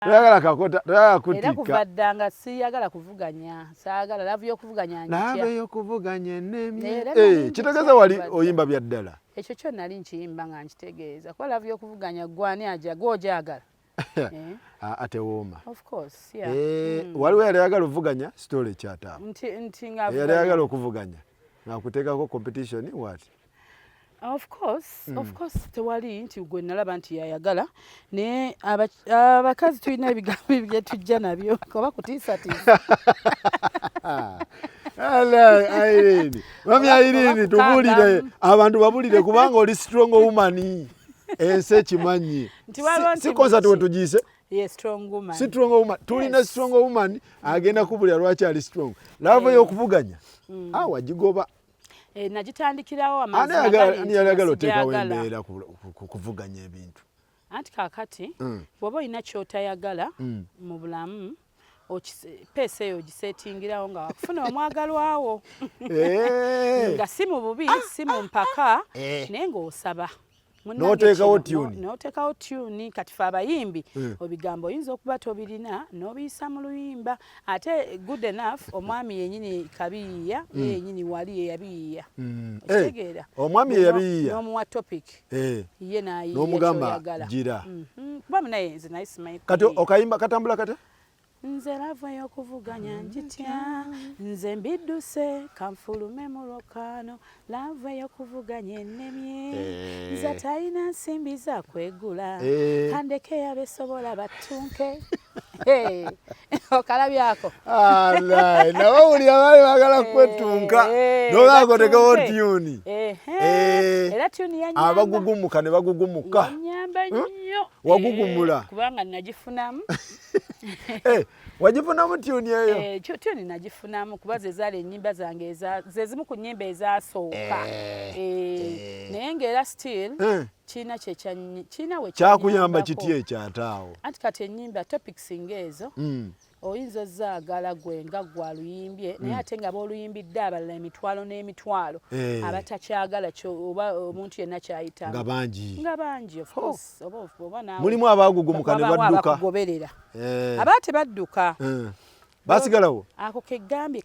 Toyagala kakota, toyagala kutika. Era kuva ddanga siyagala kuvuganya. Saagala love y'okuvuganya njitya. Love y'okuvuganya ennemye. Kitegeeza wali oyimba bya ddala. Ekyo kyo nali nkiyimba nga nkitegeeza. Kuba love y'okuvuganya gwani aja gw'ogyagala. Ate wooma. Of course, yeah. Waliwo yali ayagala okuvuganya story kyataamu. Nti nga yali ayagala okuvuganya. Ng'akuteekako competition what? Of course tewali nti gwe nalaba nti yayagala naye abakazi tulina ebigambo bye tujja nabyo kuba kutiisatiisa. Irene. Mami Irene tubuulire abantu babuulire kubanga oli strong woman. Ensi ekimanyi. Si concert we tugiise? Yes, strong woman. Strong woman. Tulina strong woman agenda kubulira lwaki ali strong. Love y'okuvuganya. Wagigoba. Nagitandikirawo ani yagala oteekawo embeera kuvuganya ebintu. Anti kaakati bw'oba olina ky'otayagala mu bulamu peesa eyo ogiseetingirawo nga wakufuna omwagalwawo nga si mu bubi si mu mpaka naye ng'osaba. N'oteekawo tune kati fe abayimbi ebigambo oyinza okuba tobirina n'obiyisa mu luyimba ate good enough omwami yennyini kabiyiya yennyini wali yeyabiyiya okitegeera omwami yeyabiyiya n'omuwa topic ye nayiya n'omugamba gira kuba munaye nze naye simanyi kati okayimba katambula kate nze lava y'okuvuganya njitya nze mbidduse kanfulume mu lwokaano lava y'okuvuganya ennemye nze talina nsimbi za kwegula kandeke yabesobola battunke okalabyako nawe buli abaali baagala kwetunka nogaako tekewo tyuni era tyuni yanyamba abagugumuka ne bagugumuka yanyamba nnyo wagugumula kubanga nagifunamu wagifunamu tyuni eyo tyuni nagifunamu kuba ze zaali ennyimba zange ze zimu ku nnyimba ezasooka naye ng'era still kiina kyakuyamba kiti ekyataawo anti kati ennyimba topics ng'ezo oyinza ozaagala gwe nga gwaluyimbye naye ate nga booluyimbidde abalala emitwalo n'emitwalo abatakyagala oba omuntu yenna kyayita nga bangi of course mulimu abagugumuka ne badduka abakugoberera aba tebadduka basigalawo ako kegambye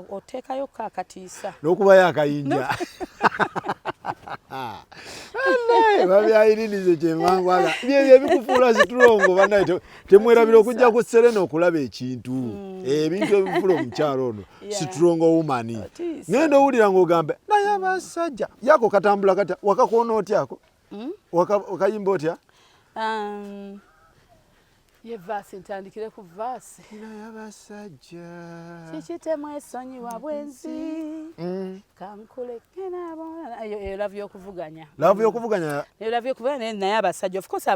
oteekayo kakatiisa n'okubayo akayinja babyayirinize kyemangwaga byebyo ebikufuula situlongo banaye temwerabira okujja ku Serena okulaba ekintu ebintu ebifula omukyalo ono situlongo womani ngenda owulira ng'ogambe naye abasajja yako katambula kata wakakoona otyako wakayimba otya ye vaasi ntandikire ku vaasi naye abasajja kikitemu esonyiwa bwenzi kankuleke nabona eyo love y'okuvuganya naye abasajja of course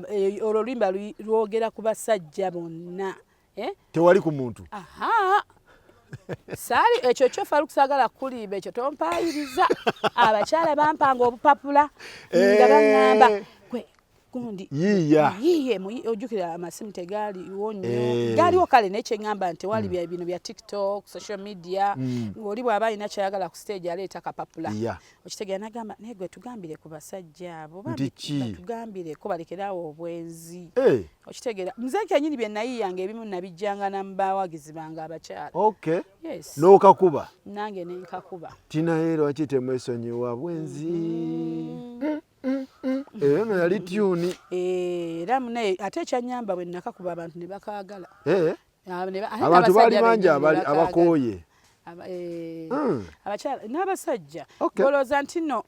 olwo luyimba lwogera ku basajja bonna tewali ku muntu saali ekyo kyofa lukusagala kulimba ekyo tompayiriza abakyala bampanga obupapula nga baŋŋamba gundi yiye ojjukira amasimu tegaaliwo nnyo gaaliwo kale naye kyeŋŋamba nti wali bino bya TikTok social media ng'oli bw'aba alina kyayagala ku stage aleeta kapapula okitegeera nagamba naye gwe tugambire ku basajja abo batugambireko balekeraawo obwenzi okitegeera nze kennyini bye nayiyanga ebimu nabijjanga namubawagizi bange abakyala n'okakuba nange nenkakuba tinaye lwaki temwesonyiwa bwenzi eno yali tyuni era munaye ate ekyanyamba bwe nakakuba abantu ne bakaagala abantu baali bangi abakooye abakyala n'abasajja olowooza nti no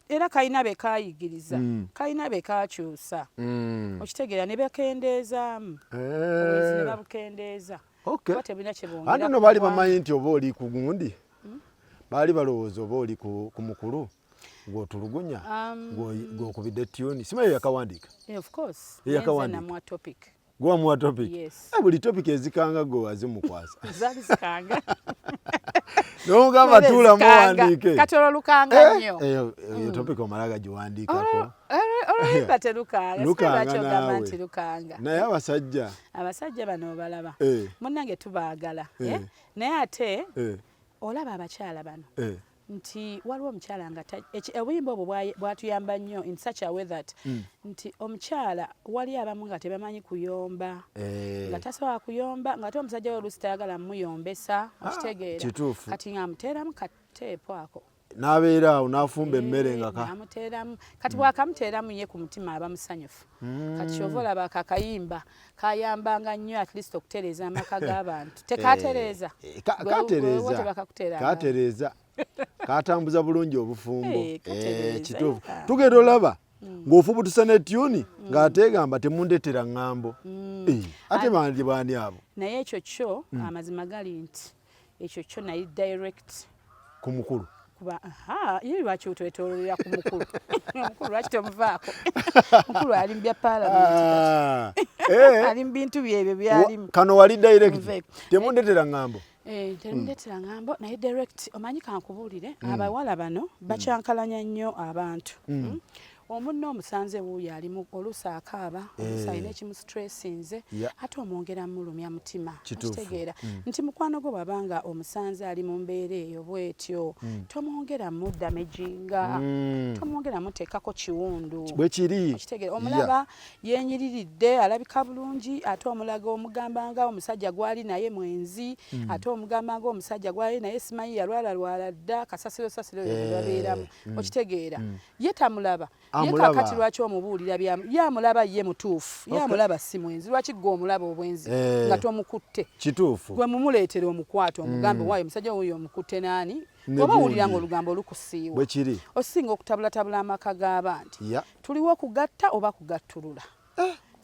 era kalina be kaayigiriza kalina be kaakyusa okitegeera ne bakendeezaamu obwenzi ne babukendeeza kuba tebulina kye bwongera ate no baali bamanyi nti oba oli ku gundi baali balowooza oba oli ku mukulu ng'otulugunya ng'okubidde tyuni simanyi yakawandiika of course yakawandiika topic gwamuwa topic buli topic ezikanga gwe wazimukwasa zaali zikanga n'ogamba tuulamu owandiike kati olwo lukanga nnyo eyo topic omala gagiwandiikako oluyimba telukanga naawe lukanga naye abasajja bano obalaba munnange tubaagala naye ate olaba abakyala bano nti waliwo omukyala nga obuyimba obwo bwatuyamba nnyo in such a way that nti omukyala wali abamu nga tebamanyi kuyomba nga tasobola kuyomba nga ate omusajja we oluusi tayagala muyombesa okitegeera kati ng'amuteeramu kateepo ako n'abeera awo n'afumba emmere nga amuteeramu kati bw'akamuteeramu ye ku mutima aba musanyufu kati kyova olaba akakayimba kayambanga nnyo at least okutereeza amaka g'abantu tekatereeza katereeza katambuza bulungi obufumbo kituufu tugenda olaba ng'ofubutusa ne tyuni ng'ateegamba temundetera ŋŋambo ate bani abo naye ekyo kyo amazima gali nti ekyo kyo naye direct ku mukulu kuba ye lwaki otwetoololera ku mukulu omukulu lwaki tomuvaako mukulu ali mu bya paalamenti ali mu bintu byebyo byalimu kano wali direct temundetera ŋŋambo temundetera ŋŋambo naye direct omanyi kankubuulire abawala bano bakyankalanya nnyo abantu omunno omusanze wuuyo alimu oluusi akaaba oluusi alina ekimusitressinze ate omwongera mulumya mutima kitegeera nti mukwano gwo bw'abanga omusanze ali mu mbeera eyo bwetyo tomwongera muddamejinga tomwongera muteekako kiwundu bwekiri kitegeera omulaba yenyiriridde alabika bulungi ate omulaga omugambanga omusajja gwali naye mwenzi ate omugambanga omusajja gwali naye simanyi yalwala dda kasasiro babeeramu okitegeera ye tamulaba ye kakati lwaki omubuulira yamulaba ye mutuufu yamulaba si mwenzi lwaki gwe omulaba obwenzi nga tomukutte kituufu gwe mumuleetera omukwato omugambe waayo omusajja wuyo omukutte naani oba owulira nga olugambo lukusiiwa bwekiri osinga okutabulatabula amaka g'abantu tuliwo okugatta oba kugattulula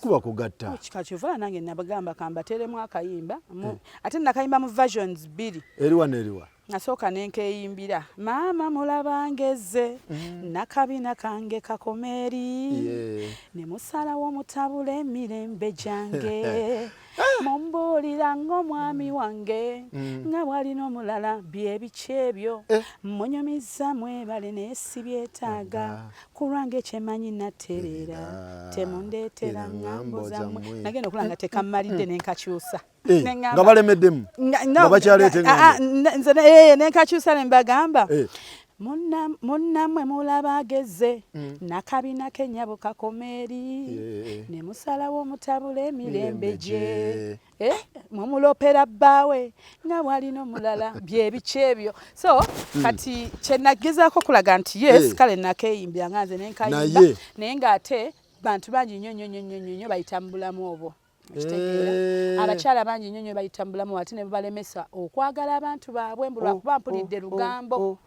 kuba kugatta kikakyuvala nange nabagamba kambateeremu akayimba ate nakayimba mu versions 2 eriwa n'eriwa nasooka nenkeeyimbira maama mulabangeze nakabina kange kakomeeri ne musalawo mutabula emirembe gyange mumbuulira ng'omwami wange nga bw'alina omulala byebiki ebyo munyumiza mwebale naye si byetaaga kulwange ekyemanyi natereera temundeetera ŋŋambo zammwe nagenda okulaba nga tekammalidde nenkakyusa nga balemeddemu nga bakyaleeta nze nenkakyusa ne mbagamba munnamwe mulaba ageze nakabina kenyabo kakomeeri ne musalawo mutabula emirembe gye mumulopera bbaawe nga bw'alina omulala byebiki ebyo so kati kyenagezaako okulaga nti yes kale nakeeyimbira nga nze nenkayimba naye ng'ate bantu bangi nnyo bayita mu bulamu obwo kitegeera abakyala bangi nnyo bayita mu bulamu ate ne balemesa okwagala abantu baabwe mbulwakuba mpulidde lugambo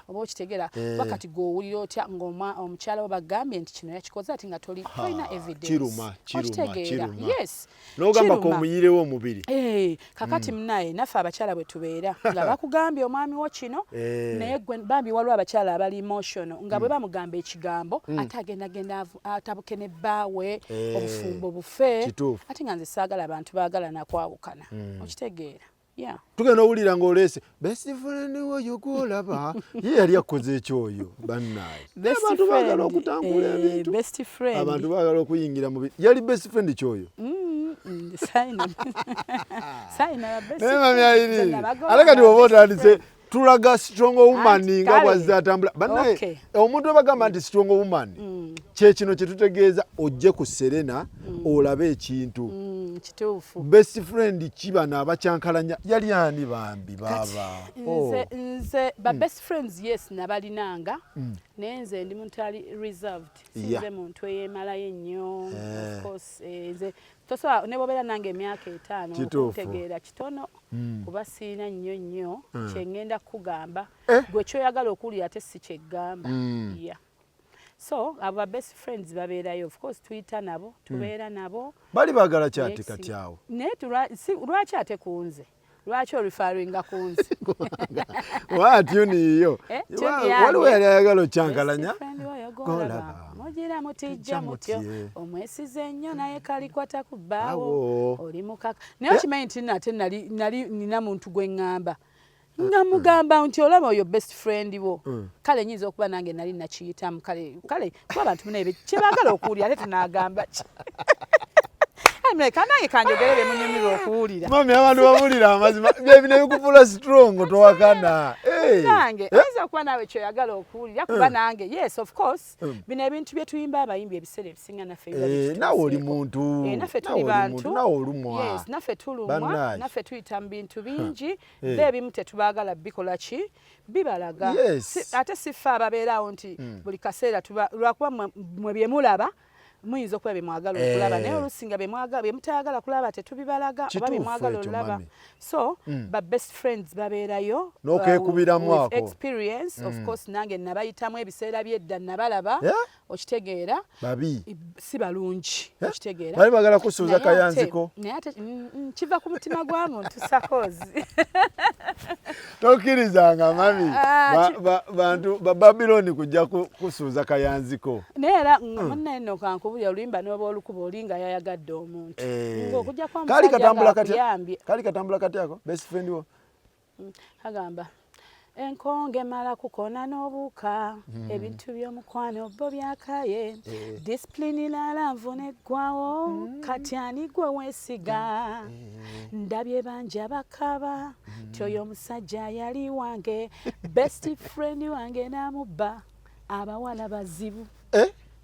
oba okitegeera wakati gw'owulira otya ng'omukyala we bagambye nti kino yakikoze ati nga tolina evidence okitegeera yes n'ogamba ko omuyirewo omubiri kakati munaye naffe abakyala bwe tubeera nga bakugambye omwami wo kino naye gwe bambi waliwo abakyala abali emotional nga bwe bamugamba ekigambo ate agendagenda atabuke ne bbaawe obufumbo bufe ate nga nze saagala abantu baagala nakwawukana okitegeera tugenda owulira ng'oleese best friend woyo gwolaba ye yali akoze ekyoyo bannaye abantu baagala okutambula ebintu abantu baagala okuyingira mu yali best friend kyoyo ate kati oba otandise tulaga strong woman nga bwazze atambula bannaye omuntu webagamba nti strong woman kyekino kyetutegeeza ojje ku Serena olabe ekintu kituufu best friend kibana abakyankalanya yali ani bambi baba nze ba best friends yes nabalinanga naye nze ndi muntu ali reserved sinze muntu eyemalayo ennyo of course nze tosobola ne bwobeera nange emyaka 5 okutegeera kitono kuba siina nnyo kyengenda kugamba gwe kyoyagala okuwulira ate si kyeggamba so aba best friends babeerayo of course tuyita nabo tubeera nabo bali baagala kyati kati awo naye lwaki ate kunze lwaki orifaringa kunze watyuniyo waliwo yali ayagala okyankalanya mugira mutijja mutyo omwesize nnyo naye kalikwata ku bbaawo oli mukaka naye okimanyi nti nate nina muntu gwe ŋŋamba nga mugamba nti olaba oyo best friend wo kale nyinza okuba nange nali nakiyitamu kale kuba abantu munaye kyebaagala okuwulira ate tunaagamba ki kanange kanjogere bemunyumirwa okuwulira mami abantu bawulira amazima byebino bikufuula strong towakana nange ayinza kuba naawe kyoyagala okuwulira kuba nange yes of course bino ebintu bye tuyimba abayimbi ebiseera ebisinga naffe nawe oli muntu naffe tuli bantu nawe olumwa yes naffe tulumwa naffe tuyita mu bintu bingi be ebimu tetubaagala bikola ki bibalaga ate siffe ababeerawo nti buli kaseera lwakuba mwe bye mulaba muyinza okuba bemwagala okulaba naye olusinga bemutayagala kulaba tetubibalaga oba bemwagala olaba so ba best friends babeerayo n'okekubiramu experience of course nange nabayitamu ebiseera byedda nabalaba okitegeera babi si balungi okitegeera bali bagala kusuuza kayanziko naye ate kiva ku mutima gwa muntu sakozi tokkirizanga mami bantu ba Babyloni kujja kusuuza kayanziko naye era munnaye nno kankubulya oluyimba n'oba olukuba olinga yayagadde omuntu ng'okujja kwa kali katambula katyako best friend wo agamba enkonge mala kukona n'obuuka ebintu by'omukwano bo byakaye disipulini lalanvu neggwawo kati ani gwe weesiga ndabye bangi abakaba ti oyo omusajja yali wange best friend wange n'amubba abawala bazibu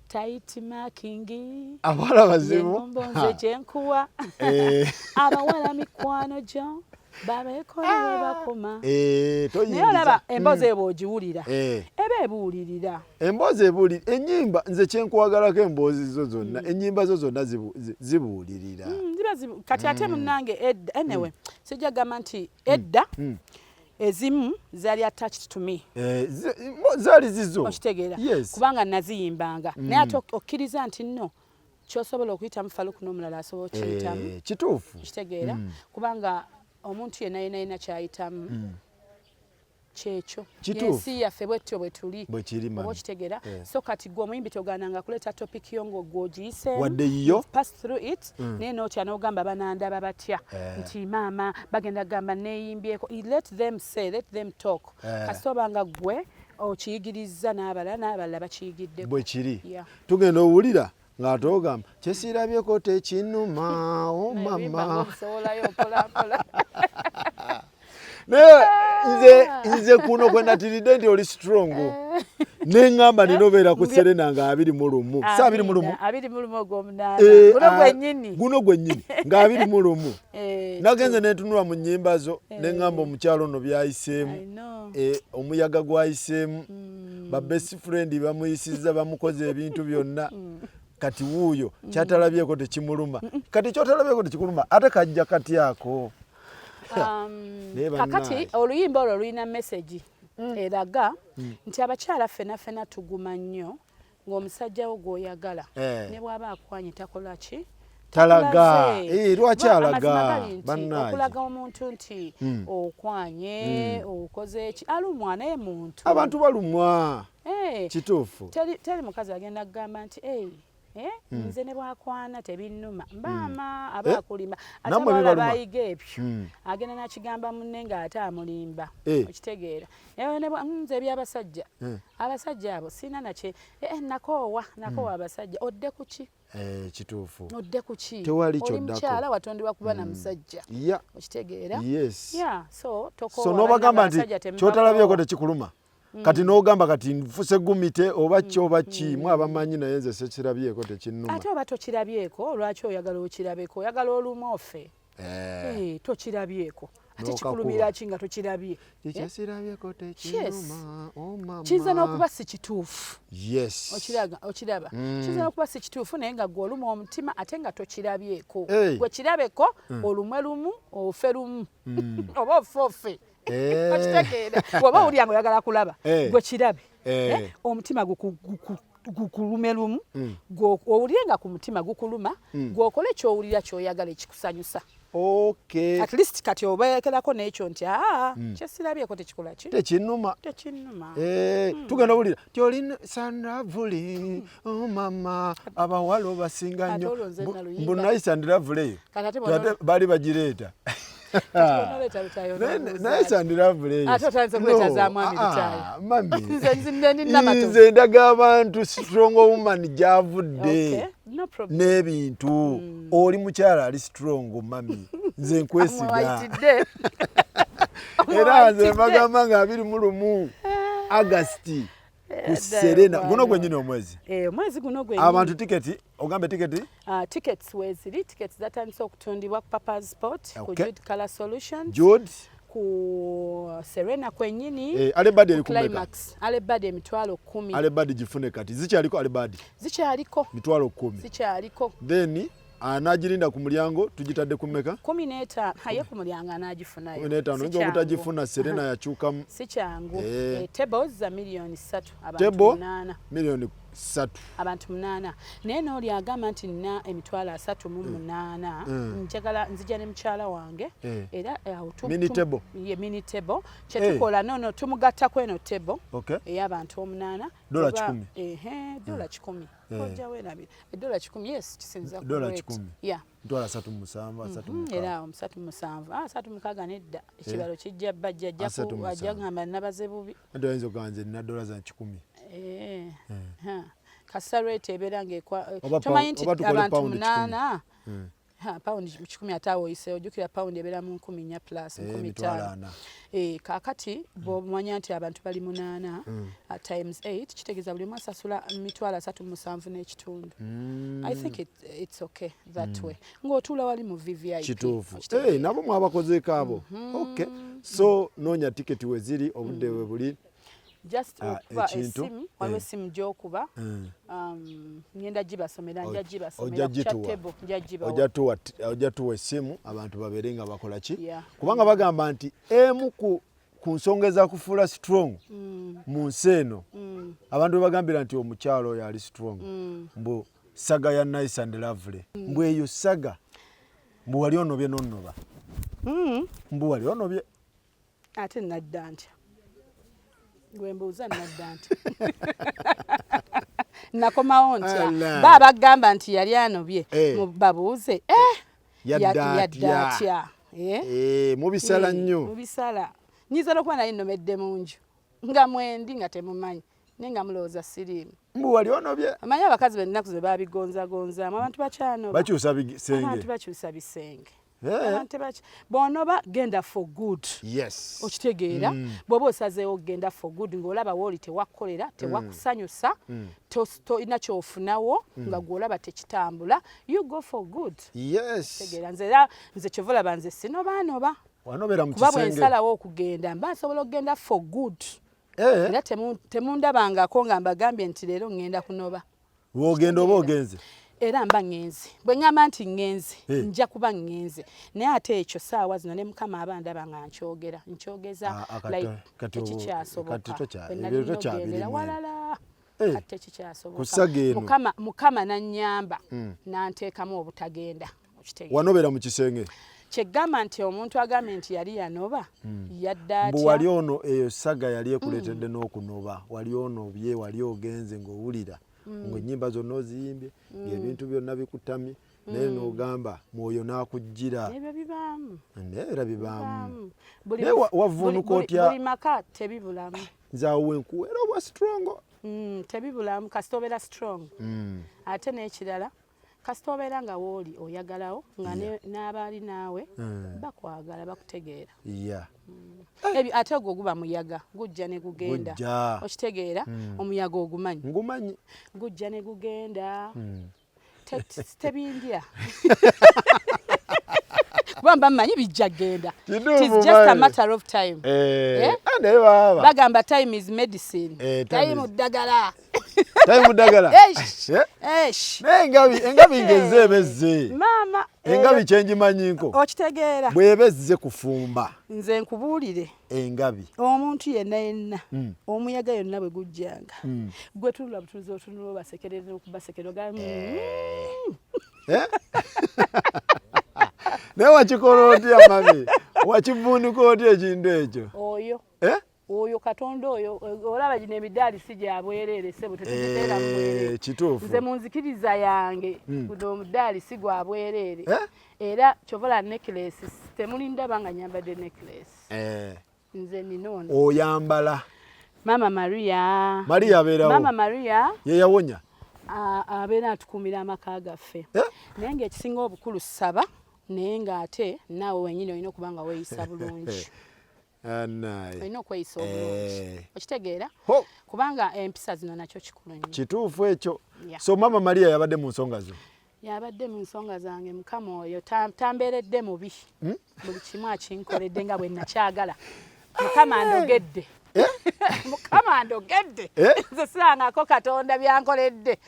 taiti makingi abawala bazibu mbonze gyenkuwa abawala mikwano gyo babeekolewe bakoma naye olaba emboozi ebo ogiwulira eba ebuwulirira emboozi ebuwulira ennyimba nze kyenkuwagalako emboozi zo zonna ennyimba zo zonna zibuwulirira kati ate munnange edda anyway sijja gamba nti edda ezimu zaali attached to me zaali zizo okitegeera kubanga naziyimbanga naye ate okkiriza nti nno kyosobola okuyitamu faluku n'omulala asobola okiyitamu kituufu okitegeera kubanga omuntu yenna yenna kyayitamu kyekyo yensi yaffe bwetyo bwe tuli oba okitegeera so kati gwe omuyimbi togananga kuleeta topic yo ng'ogwogiyiseemu wadde yiyo pass through it naye n'otya n'ogamba banandaba batya nti maama bagenda gamba neeyimbyeko let them say let them talk kasita nga gwe okiyigiriza n'abalala bakiyigidde bwe kiri tugenda owulira ng'ate ogamba kyesirabyeko tekinuma o mama naye nze kuno kwe natiridde nti oli strong neŋŋamba nina obeera ku Serena nga 21 sa 21 guno gwennyini nga 21 nagenze netunula mu nnyimba zo neŋŋamba omukyalo ono byayiseemu omuyaga gwayiseemu ba best friend bamuyisizza bamukoze ebintu byonna kati wuuyo kyatalabyeko tekimuluma kati kyotalabyeko tekikuluma ate kajja katyako kakati oluyimba olwo lulina message eraga nti abakyala ffenna tuguma nnyo ng'omusajja wo gw'oyagala ne bw'aba akwanye takola ki talaga lwaki alaga bannange okulaga omuntu nti okwanye okoze eki alumwa naye muntu abantu balumwa kituufu teri mukazi agenda kugamba nti nze ne bwakwana tebinnuma mbaama aba akulimba ate abawala bayiga ebyo agenda nakigamba munne ng'ate amulimba okitegeera nze ebyabasajja abasajja abo sina nakye nakoowa abasajja odde ku ki kituufu odde ku ki tewali oli mukyala watondebwa kuba na musajja okitegeera so n'obagamba nti kyotalabyeko tekikuluma kati n'ogamba kati nfuse gumite oba ki oba ki mwe abamanyi naye nze sekirabyeko tekinnuma ate oba tokirabyeko lwaki oyagala okirabeko oyagala olumu ofe tokirabyeko ate kikulumira ki nga tokirabye kyesirabyeko tekinnuma kiyinza n'okuba si kituufu okiraba kiyinza n'okuba si kituufu naye nga gwe oluma omutima ate nga tokirabyeko gwe kirabeko olumwe lumu ofe lumu oba ofe okitegeera bw'oba owulira nga oyagala kulaba gwe kirabe omutima gukulume lumu owulire nga ku mutima gukuluma gw'okole ky'owulira ky'oyagala ekikusanyusa at least kati obeekerako n'ekyo nti kyesirabyeko tekikola ki tekinnuma tugenda owulira ti oli sandravuli mama abawala obasinga nnyo mbunayi sandravule eyo baali bagireeta naye sandiravuleyo nze ndaga abantu strong woman gyavudde n'ebintu oli mukyala ali strong mami nze nkwesiga era nze bagamba nga 21 August ku Serena guno gwenyini omwezi omwezi guno gwenyini abantu tiketi ogambe tiketi tickets weziri tickets zatandise okutundibwa ku Papa's Sport ku Jude Color Solutions Jude ku Serena kwenyini Alebadi eri Climax Alebadi emitwalo 10 Alebadi gifune kati zikyaliko Alebadi zikyaliko mitwalo 10 zikyaliko then anagirinda ku mulyango tugitadde ku mmeka 15 haye ku mulyango anagifunayo 15 njo obutagifuna Serena yakyukamu si kyangu tables za milioni 3 table abantu 8 milioni 3 abantu 8 naye n'oli agamba nti nina emitwalo 38 njagala nzija ne mukyala wange era mini table ye mini table kyetukola nono tumugattako eno table ey'abantu 8 dola 10 dola 10 koja wenabira dola 10 yes kisinza ku dola 10 yeah dola 3.7 era 3.7 3.6 nedda ekibalo kijja bajja ajja ngamba nabaze bubi ndo enzo ganze na dola za 10 kasarete ebera tomanyi nti abantu 8 pound 10 atawo ise ojukira pound ebera mu 10 plus 15 kakati bw'omanya nti abantu bali 8 times 8 kitegeeza buli mwasa asasula mitwalo 3.7 n'ekitundu I think it's okay that way ng'otuula wali mu VVIP kituufu nabo mwabakozeeko abo okay so noonya tiketi weziri obudde we buli just okuba esimu waliwo esimu gy'okuba ngenda gibasomera nja gibasomera ojja tuwa essimu abantu babeere nga bakola ki kubanga bagamba nti emu ku nsonga ezakufuula strong mu nsi eno abantu bagambira nti omukyalo oyo ali strong mbu saga ya Nice and Lovely mbu eyo saga mbu wali onobye n'onnoba mbu wali onobye ate nadda ntya gwembuuza nadda nti nakomawo ntya baba gamba nti yali anobye babuuze yadda atya mubisala nnyo mubisala nyiza okuba naye nnomedde munju nga mwendi nga temumanyi naye nga mulowooza siriimu mbu wali onobye amanyi abakazi bennaku ze babigonzagonzaamu abantu bakyanoba bakyusa bisenge abantu bakyusa bisenge bonoba genda for good okitegeera bw'oba osazeewo genda for good ng'olaba wooli tewakukolera tewakusanyusa tolina kyofunawo nga gw'olaba tekitambula you go for good tegeera nze kyova olaba nze sinobaanoba kuba bwe nsalawo okugenda mba nsobola okugenda for good era temundabangako nga mbagambye nti leero ŋŋenda kunoba wogenda oba ogenze era mba ngenze bwe ŋŋamba nti ngenze nja kuba ngenze naye ate ekyo saawa zino ne mukama aba ndaba nga nkyogeza tekikyasoboka bwenalinaogendera walala kati tekikyasoboka mukama nannyamba nanteekamu obutagenda wanobera mu kisenge kyegamba nti omuntu agambye nti yali yanoba yadda atya mbu wali ono eyo saga yali ekuleetedde n'okunoba wali onobye wali ogenze ng'owulira ng'ennyimba zonna oziyimbye ng'ebintu byonna bikutamye naye n'ogamba mwoyo n'akujjira ebyo bibaamu era bibaamu naye wavuunuka otya buli maka tebibulamu nze awo wenkuweera obwa strongo tebibulamu kasita obeera strong ate n'ekirala kasita obeera nga wooli oyagalawo nga n'abaali naawe bakwagala bakutegeera ate ogwo guba muyaga gujja ne gugenda okitegeera omuyaga ogumanyi ngumanyi gujja ne gugenda tebindya bamba mmanyi bijja genda it's just a matter of time bagamba time is medicine time ddagala engabi ngezebezze mama engabi kyenjimanyinko okitegeera bwebezze kufumba nze nkubuulire engabi omuntu yenna omuyaga yonna bwe gujjanga gwe tunula butuliza otunula obasekerera okubasekerera naye wakikola otya mami wakivuunuka otya ekintu ekyo oyo katonda oyo olaba gino emidaali si gyabwereere sebo tetuteera mubwereere kituufu nze munzikiriza yange guno omudaali si gwabwereere era kyovola necklace temulindaba nga nyambadde necklace nze ninono oyambala mama Maria abeerawo mama Maria yeyawonya abeera atukuumira amaka gaffe naye ngaekisinga obukulu saba naye ng'ate naawe wenyini olina okuba nga weeyisa bulungi olina okweyisa obulungi okitegeera kubanga empisa zino nakyo kikulu nnyo kituufu ekyo so mama Maria yabadde mu nsonga zo yabadde mu nsonga zange mukama oyo tambeeredde mubi buli kimu akinkoledde nga bwe nakyagala mukama ndogedde mukama ndogedde nze sirangako katonda byankoledde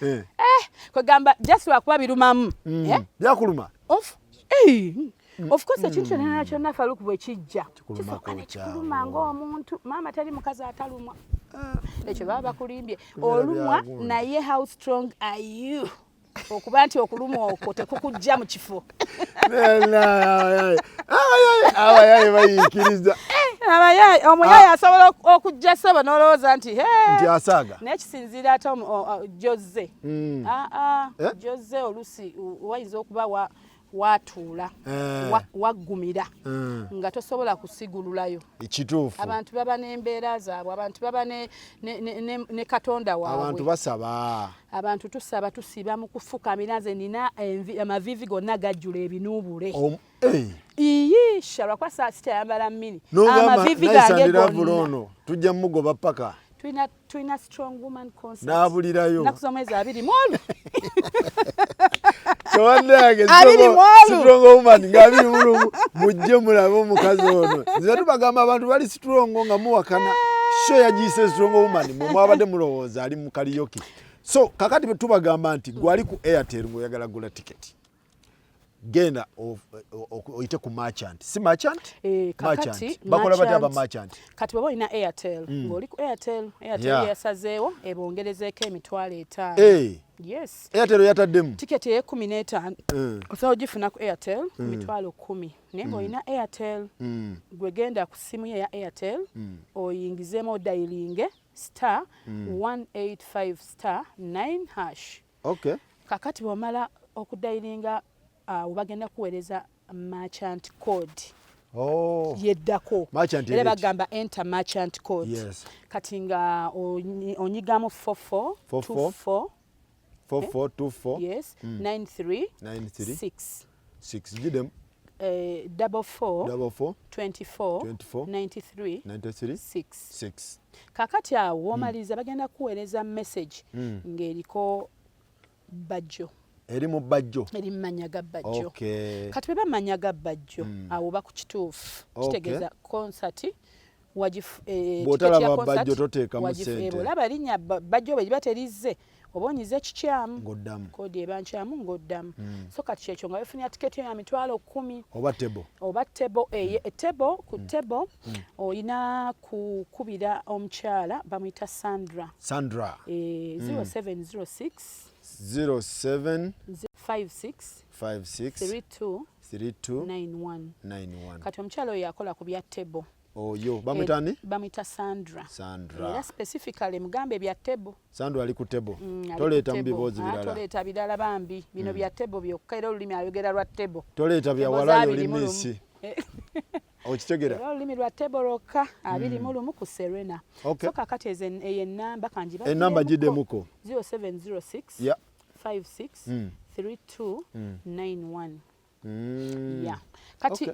kwegamba just lwakuba birumamu byakuluma of course ekintu kyonna kyonna Faruku bwe kijja kisooka ne kikuluma ng'omuntu maama tali mukazi atalumwa ekyo baba bakulimbye olumwa naye how strong are you okuba nti okulumwa okwo tekukujja mu kifo abayaye bayiikiriza omuyaye asobola okujja ssebo n'olowooza nti asaaga naye kisinziira ate Jose Jose oluusi wayinza okuba watuula waggumira nga tosobola kusigululayo ekituufu abantu baba n'embeera zaabwe abantu baba ne katonda waabwe abantu tusaba tusiba mu kufukamira nze nina amavivi gonna gajjula ebinuubule shalwa kwa saa sita yambala mmini amavivi gange gonna tujja mugoba paka tulina strong woman concert n'abulirayo nakusomeza 20 Chowanage strong woman nga 20 mujje mulabe omukazi ono nze tubagamba abantu bali strong nga muwakana sho yagise strong woman mwabadde mulowooza ali mu karaoke so kakati tubagamba nti gwali ku Airtel ngoyagala gula ticket genda oyite ku merchant si merchant kakati bakola batya ba merchant kati baba ina Airtel ngoli ku Airtel yasazeewo ebongerezeeko emitwalo 5 yes Airtel yataddemu ticket ye 15 osobola ogifuna ku Airtel emitwalo 10 naye ng'olina Airtel gwe genda ku simu ye ya Airtel oyingizeemu odayiringe *185*9#. Okay. Kakati bw'omala okudayiringa bagenda kuweereza merchant code. Yeddako. Era bagamba enter merchant code. Yes. Kati nga onyigamu 4424. Yes. 936. 6 gidem. 44 24 93 6. Kakati awo womaliza bagenda kuweereza message ng'eriko bajjo. Eri mu bajjo. Eri mmanya ga bajjo. Okay. Kati bwe bamanya ga bajjo awo bakukituufu. Kitegeeza concert bw'otalaba bajjo toteekamu ssente. Bw'olaba linnya bajjo bwe liba terizze oba onyize ekikyamu ng'oddamu koodi eba nkyamu ng'oddamu so kati kyekyo nga weefunira tiketi ya mitwalo 10 oba tebo ku tebo olina kukubira omukyala bamuyita Sandra 0706 07 56 32 91. Kati omukyala oyo akola ku bya tebo oyo bamutani bamita Sandra era specifically mugambe bya tebo Sandra ali ku tebo toleeta mbibozi birala toleeta bidala bambi bino bya tebo byokka era olulimi ayogera lwa tebo toleeta bya walayo limisi okitegera era olulimi lwa tebo lwokka 21 ku Serena so kakati ey'ennamba kanjiba ennamba giddemuko 0706 56 32 91. Yeah. Kati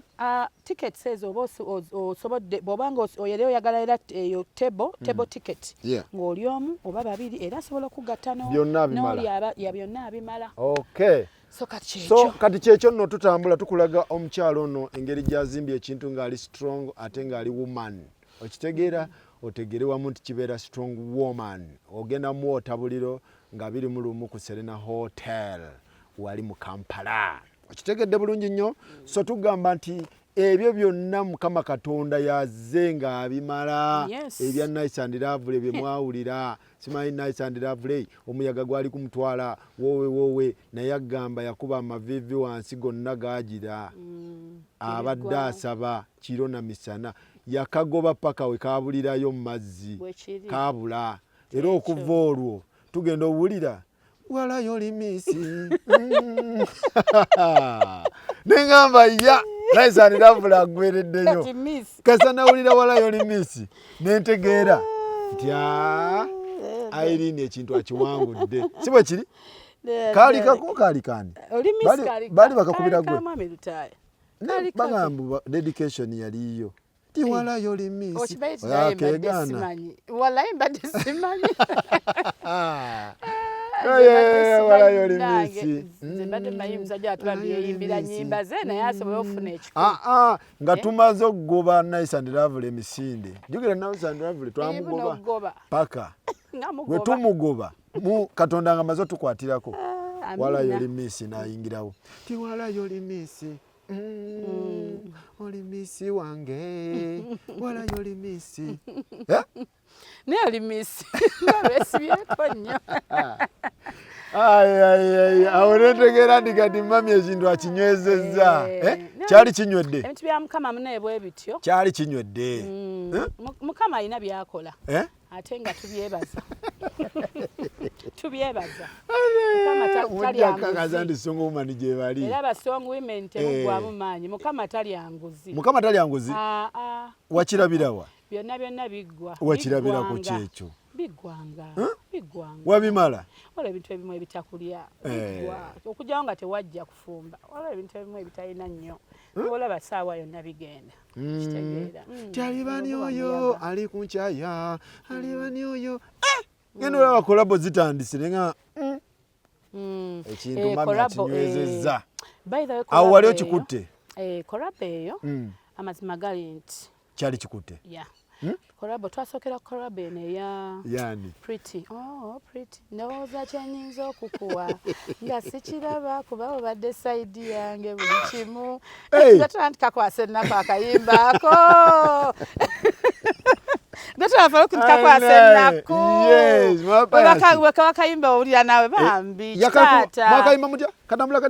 tickets ezo osobodde bw'obanga oyera oyagala era eyo table ticket ng'oli omu oba babiri era asobola okugatta n'oli ya byonna abimala. Okay. So kati kyekyo nno tutambula tukulaga omukyalo ono engeri gy'azimbye ekintu ng'ali strong ate ng'ali woman. Okitegeera otegere wamu nti kibeera strong woman. Ogenda mu otabuliro nga 21 ku Serena Hotel wali mu Kampala. Okitegedde bulungi nnyo so tugamba nti ebyo byonna Mukama Katonda yazze nga abimala ebya Nice and Lovely bye mwawulira simanyi Nice and Lovely omuyaga gwali kumutwala wowe naye agamba yakuba amavivi wansi gonna gagira abadde asaba kiro na misana yakagoba paka we kabulirayo mu mazzi kabula era okuva olwo tugenda owulira walayo limisi nengamba ya Nice and Lovely agwereddeyo kasa nawulira walayo limisi nentegeera nti Irene ekintu akiwangudde si bwe kiri kaalikako kaalikani bali bakakubira gwe bagamba dedication yaliyo tiwalayo limisi okibaiti naye mbadde simanyi wallahi mbadde simanyi walayo limisi nze mbadde mmanyi musajja atulambye yeeyimbira nnyimba ze naye asobola okufuna ekikulu nga tumaze okugoba Nice and Lovely emisinde jjukira Nice and Lovely twamugoba paka gwe tumugoba katonda nga maze otukwatirako walayo limisi nayingirawo tiwalayo limisi olimisi wange walayo limisi naye olimisi nabesibyeko nnyo awo netegera ndi kati mami ekintu akinywezezza kyali kinywedde ebintu bya mukama munaye bwe bityo kyali kinywedde mukama alina byakola ate nga tubyebaza tubyebaza mukama ndi song woman gye bali era ba song women temugwamu maanyi mukama talyanguzi wakirabirawa byonna biggwa wakirabirako kyekyo biggwanga wabimala wala ebintu ebimu ebitakulya biggwa okugyawo nga tewajja kufumba wala ebintu ebimu ebitalina nnyo olaba saawa yonna bigenda kitegeera tyalibani oyo ali ku nkyaya alibani oyo ngenda olaba kolabo zitandise nenga ekintu mami akinywezezza awo wali okikutte kolabo eyo amazima gali nti kyali kikutte kolabo twasokera kolabo eno eya yani pretty ndowooza kyenyinza okukuwa nga sikiraba kuba obadde saidi yange buli kimu gatandika kwasa ennaku akayimbaako wakayimba owulira nawe bambi kitaata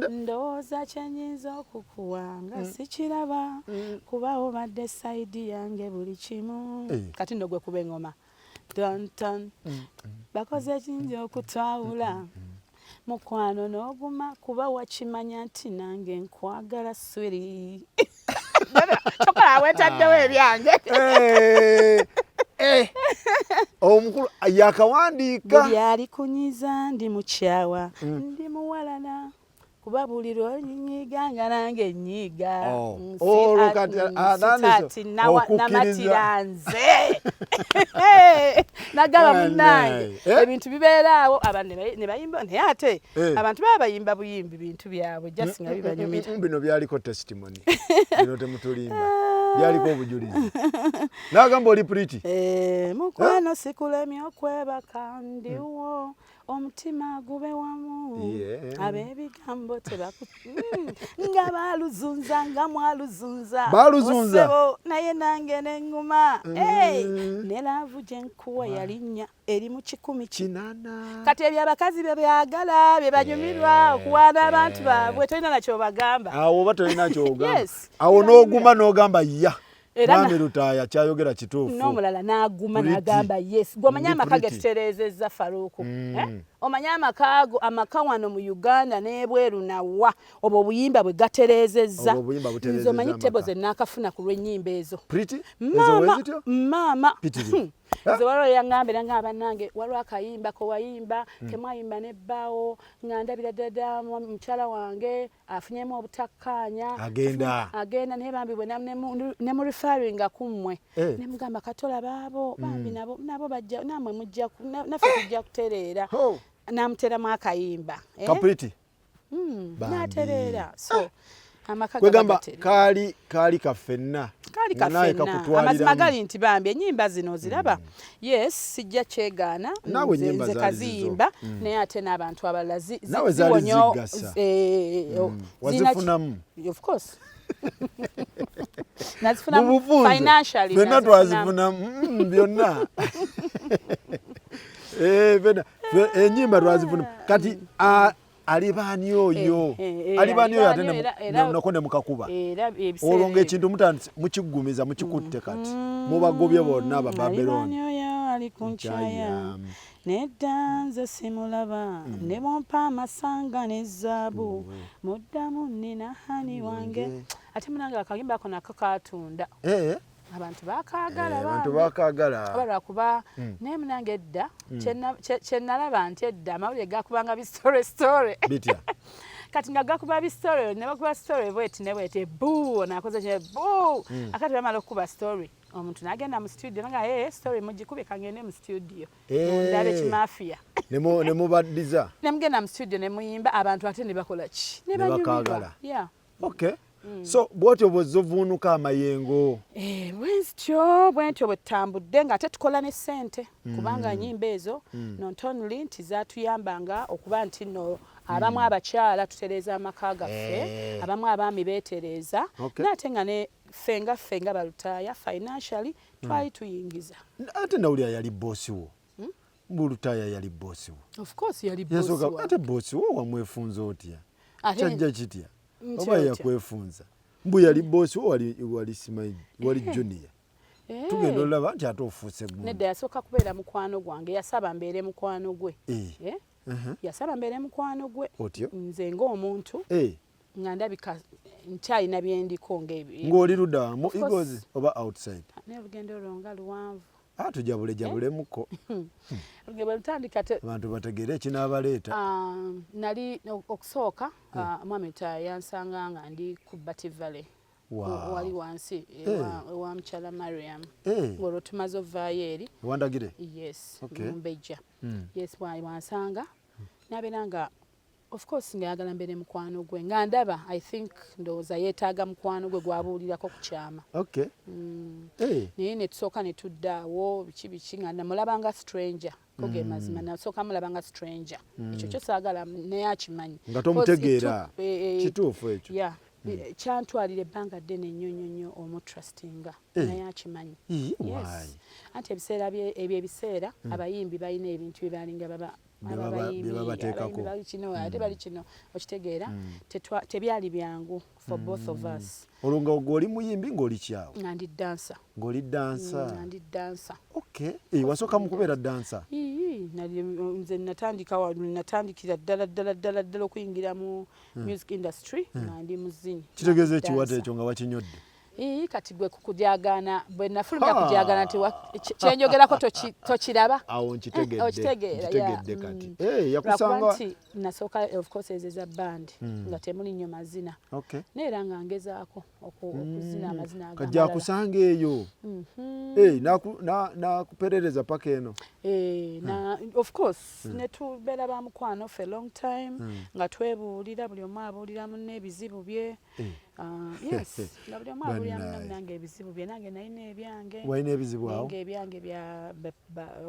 ndowooza kyenyinza okukuwa nga sikiraba kuba obadde saidi yange buli kimu kati nno gwe kuba engoma tonton bakoze ekingi okutwawula mukwano n'oguma kuba wakimanya nti nange nkwagala swiri tokola wetaddewo ebyange omukulu yakawandiika buli alikunyiza ndi mukyawa ndi muwalana kuba buli lwonyiga nga nange nyiga sitaati namatira nze nagaba munnange ebintu bibeeraawo abantu ne bayimba naye ate abantu baba bayimba buyimbi bintu byabwe jasi nga bibanyumira bino byaliko testimony bino temutulimba byaliko obujulizi nagamba oli pretty mukwano sikulemye okwebaka ndiwo omutima gube wamu ab'ebigambo nga baluzunza nga mwaluzunza naye nange neŋŋuma ne laavu gye nkuwa yalinnya eri mu 10 kati ebyo abakazi bye byagala bye banyumirwa okuwaana abantu baabwe tolina nakyo bagamba awo oba tolina kyogamba awo n'oguma n'ogamba ya mwami Lutaaya kyayogera kituufu n'omulala n'aguma n'agamba yes gw'omanya amaka ge tutereezezza Faruku omanya amaka wano mu Uganda n'ebweru nawa obwo obuyimba bwe gatereezezza nze omanyi ttebo ze naakafuna ku lw'ennyimba ezo maama nze waliwo yaŋŋambira nga bannange waliwo akayimba ko wayimba kemwayimba n'ebbaawo nga ndabira ddala mukyala wange afunyemu obutakkaanya agenda naye bambi bwe ne mu referringa ku mmwe ne mugamba katola baabo bambi nabo bajja namwe mujja naffe tujja kutereera n'amuteramu akayimba n'atereera so kwegamba kaali kaffenna amazima gali nti bambi ennyimba zino ziraba yes sijja kyegaana nze kaziyimba naye ate n'abantu abalala ziwonyo wazifunamu of course nazifunamu financially fenna twazifunamu byonna ennyimba twazifunamu kati alibani oyo ate nako ne mukakuba olwo ng'ekintu mutandise mukigumiza mukikutte kati mubagobye bonna Abababironi ali ku nkyaya nedda nze simulaba ne bompa amasanga n'ezzaabu muddamu nina hani wange ate munange akayimba ako nako kaatunda abantu bakagala olwakuba naye munange edda kye nalaba nti edda amawulire gakubanga bisitore kati nga gakuba story ne bakuba story bweti ne bwete boo nakoze kye boo akati bamala okuba story omuntu n'agenda mu studio nga story mugikube kangende mu studio ndabe kimafia ne mubaddiza ne mugenda mu studio ne muyimba abantu ate ne bakola ki ne bakagala yeah okay so bwotyo bwozovunuka amayengo bwentyo bwetambudde nga ate tukola ne ssente kubanga nyimba ezo not only nti zatuyambanga okuba nti no abamu abakyala tutereeza amaka gaffe abamu abaami beetereeza naate nga ne fenga balutaaya financially twali tuyingiza ate nawulira yali boosi wo bulutaaya yali boosi wo of course yali boosi wo ate boosi wo wamwefunza otya kyajja kitya oba yakwefunza mbu yali boosi wo wali simanyi wali junior tugenda olaba nti ate ofuuse gundi nedda yasooka kubeera mukwano gwange yasaba mbeere mukwano gwe yasaba mbeere mukwano gwe nze ng'omuntu nga ndabika nkyalina byendiko ng'oli ludda mu Eagles oba outside n'olugendo olwo nga luwanvu tujabulemu olugendo lutandika abantu bategeere ekinaabaleeta nali okusooka mwami yansanga nga ndi ku Bati Valley wali wansi ewa mukyala Mariam olwo tumaze ovaayo eri wandagire yes Mumbejja yes wansanga nabeera nga of course ngayagala mbeere mukwano gwe nga ndaba I think ndowooza yeetaaga mukwano gwe gwabuulirako ku kyama naye ne tusooka ne tuddaawo biki nga namulabanga stranger koge mazima nasooka mulabanga stranger ekyo kyo saagala naye akimanyi nga tomutegeera kituufu ekyo kyantwalira ebbanga ddene nnyo omutrustinga naye akimanyi anti ebiseera abayimbi balina ebintu bye balinga ate bali kino okitegeera tebyali byangu for both of us olwo nga gw'oli muyimbi ng'oli kyawo nga ndi dansa ng'oli dansa nga ndi dansa wasooka mu kubeera dansa nze natandikira ddala okuyingira mu music industry nga ndi muzinyi kitegeeza ekiwata ekyo nga wakinyodde kati gwe kukujagana bwe nafulumya kujagana kyenjogerako tokiraba awo nkitegedde kati yakusanga nti nasooka of course ezeza band nga temuli nnyo mazina neera nga ngezaako okuzina amazina kajja akusanga eyo nakuperereza paka eno of course netubeera bamukwano for a long time nga twebuulira buli omu abuulira munne ebizibu bye yes nga buli omu abuulira munange ebizibu bye nange nalina ebyange walina ebizibu awo ebyange bya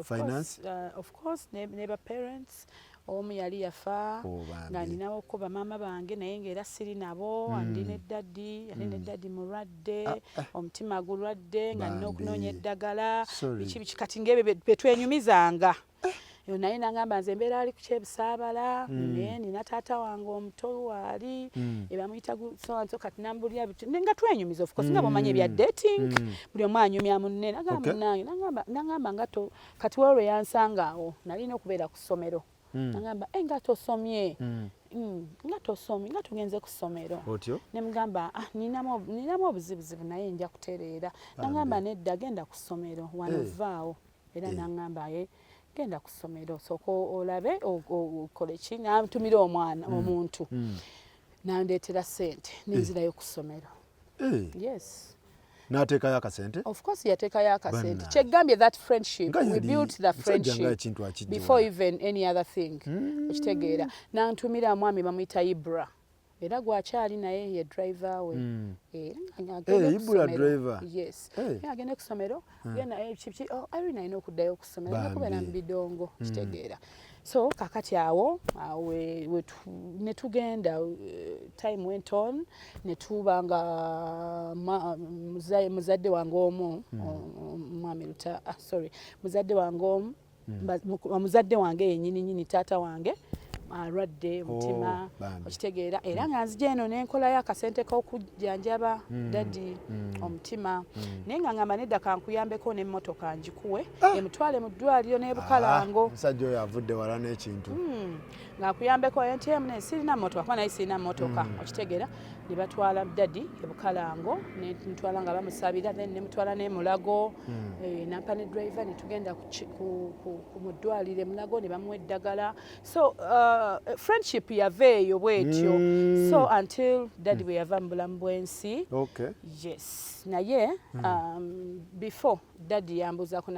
finance of course ne ba parents omu yali yafa nga ndinawoko bamaama bange naye ngaera siri nabo ndina eddaddi ate neddaddi mulwadde omutima gulwadde nga nina okunoonya eddagala biki kati ngaebyo betwenyumizanga naye nagamba nze mbeera ali ku kyebusaabala naye nina taata wange omuto waali ebamuyita so kati nambulira nga twenyumiza of course nga bwomanya ebya dating buli omu anyumya munne nagamba nga kati olwo yansanga awo nalina okubeera ku ssomero nagamba nga tosomye nga tugenze ku ssomero nemugamba ninamu obuzibuzibu naye nja kutereera nagamba nedda genda ku ssomero wanovaawo era nagamba genda ku ssomero sooka olabe okole ki nantumira omwana omuntu nandeetera ssente nenzirayo ku ssomero yes n'ateekayo akasente of course yateekayo akasente kyegambye that friendship we built the friendship before even any other thing okitegeera nantumira mwami bamuyita Ibra era gwakyali naye ye driver we Ibra driver yes agende ku ssomero Irene alina okuddayo ku ssomero nakubeera mu bidongo kitegeera so kakati awo netugenda time went on netuba nga muzadde wange omu mwami luta muzadde wange omu muzadde wange yennyini taata wange alwadde mutima okitegeera era nga nzija eno nenkolayo akasente k'okujjanjaba dadi omutima naye nga ngamba nedda kankuyambeko n'emmotoka njikuwe emutwale mu ddwaliro n'ebukalango musajja oyo avudde wala n'ekintu ng'akuyambeko NTM ne sirina mmotoka kuba naye sirina mmotoka okitegeera ne batwala Daddy e Bukalango ne ntwala nga bamusabira then ne mutwala ne Mulago nampa ne driver ne tugenda ku muddwalire Mulago ne bamuwa eddagala so friendship yaveeyo bwetyo so until Daddy bwe yava mu bulamu bw'ensi yes naye before Daddy yambuzaako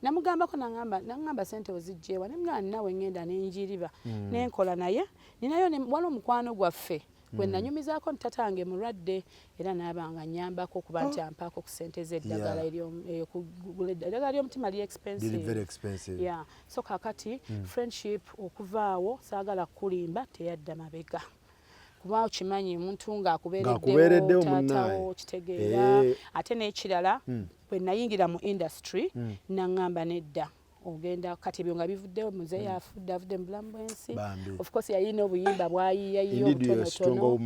namugambako nangamba sente ozijjeewa nemugamba nawe ngenda nenjiriba nenkola naye ninayo waliwo mukwano gwaffe gwe nanyumizaako ntatange mulwadde era naabanga nyambako kuba nti ampaako ku sente z'eddagala eddagala ly'omutima li expensive yeah. So kakati friendship okuvaawo saagala kulimba teyadda mabega kuba okimanyi omuntu ng'akubeereddewo taatawo kitegeera ate n'ekirala bwe nayingira mu industry naŋŋamba nedda ogenda kati ebyo nga bivuddewo muzeeyi avudde mu bulamu bw'ensi of course yayina obuyimba bwayiyayiyo obutonotono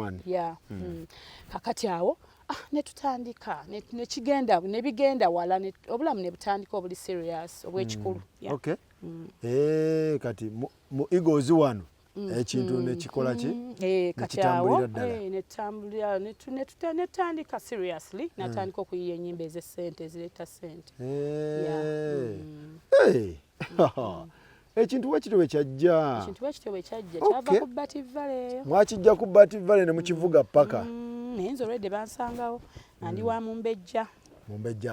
kakati awo netutandika nebigenda wala obulamu ne butandika obuli serious obw'ekikulu kati mu Eagles wano ekintu nekikola ki nekitambulira ddala netutandika seriously natandika okuyiya ennyimba ez'essente ezireeta ssente ekintu wekityo bwe kyajja kyava ku Bati Valley eyo mwakijja ku Bati Valley ne mukivuga paka naye nze olwedde bansangawo andi wa Mumbejja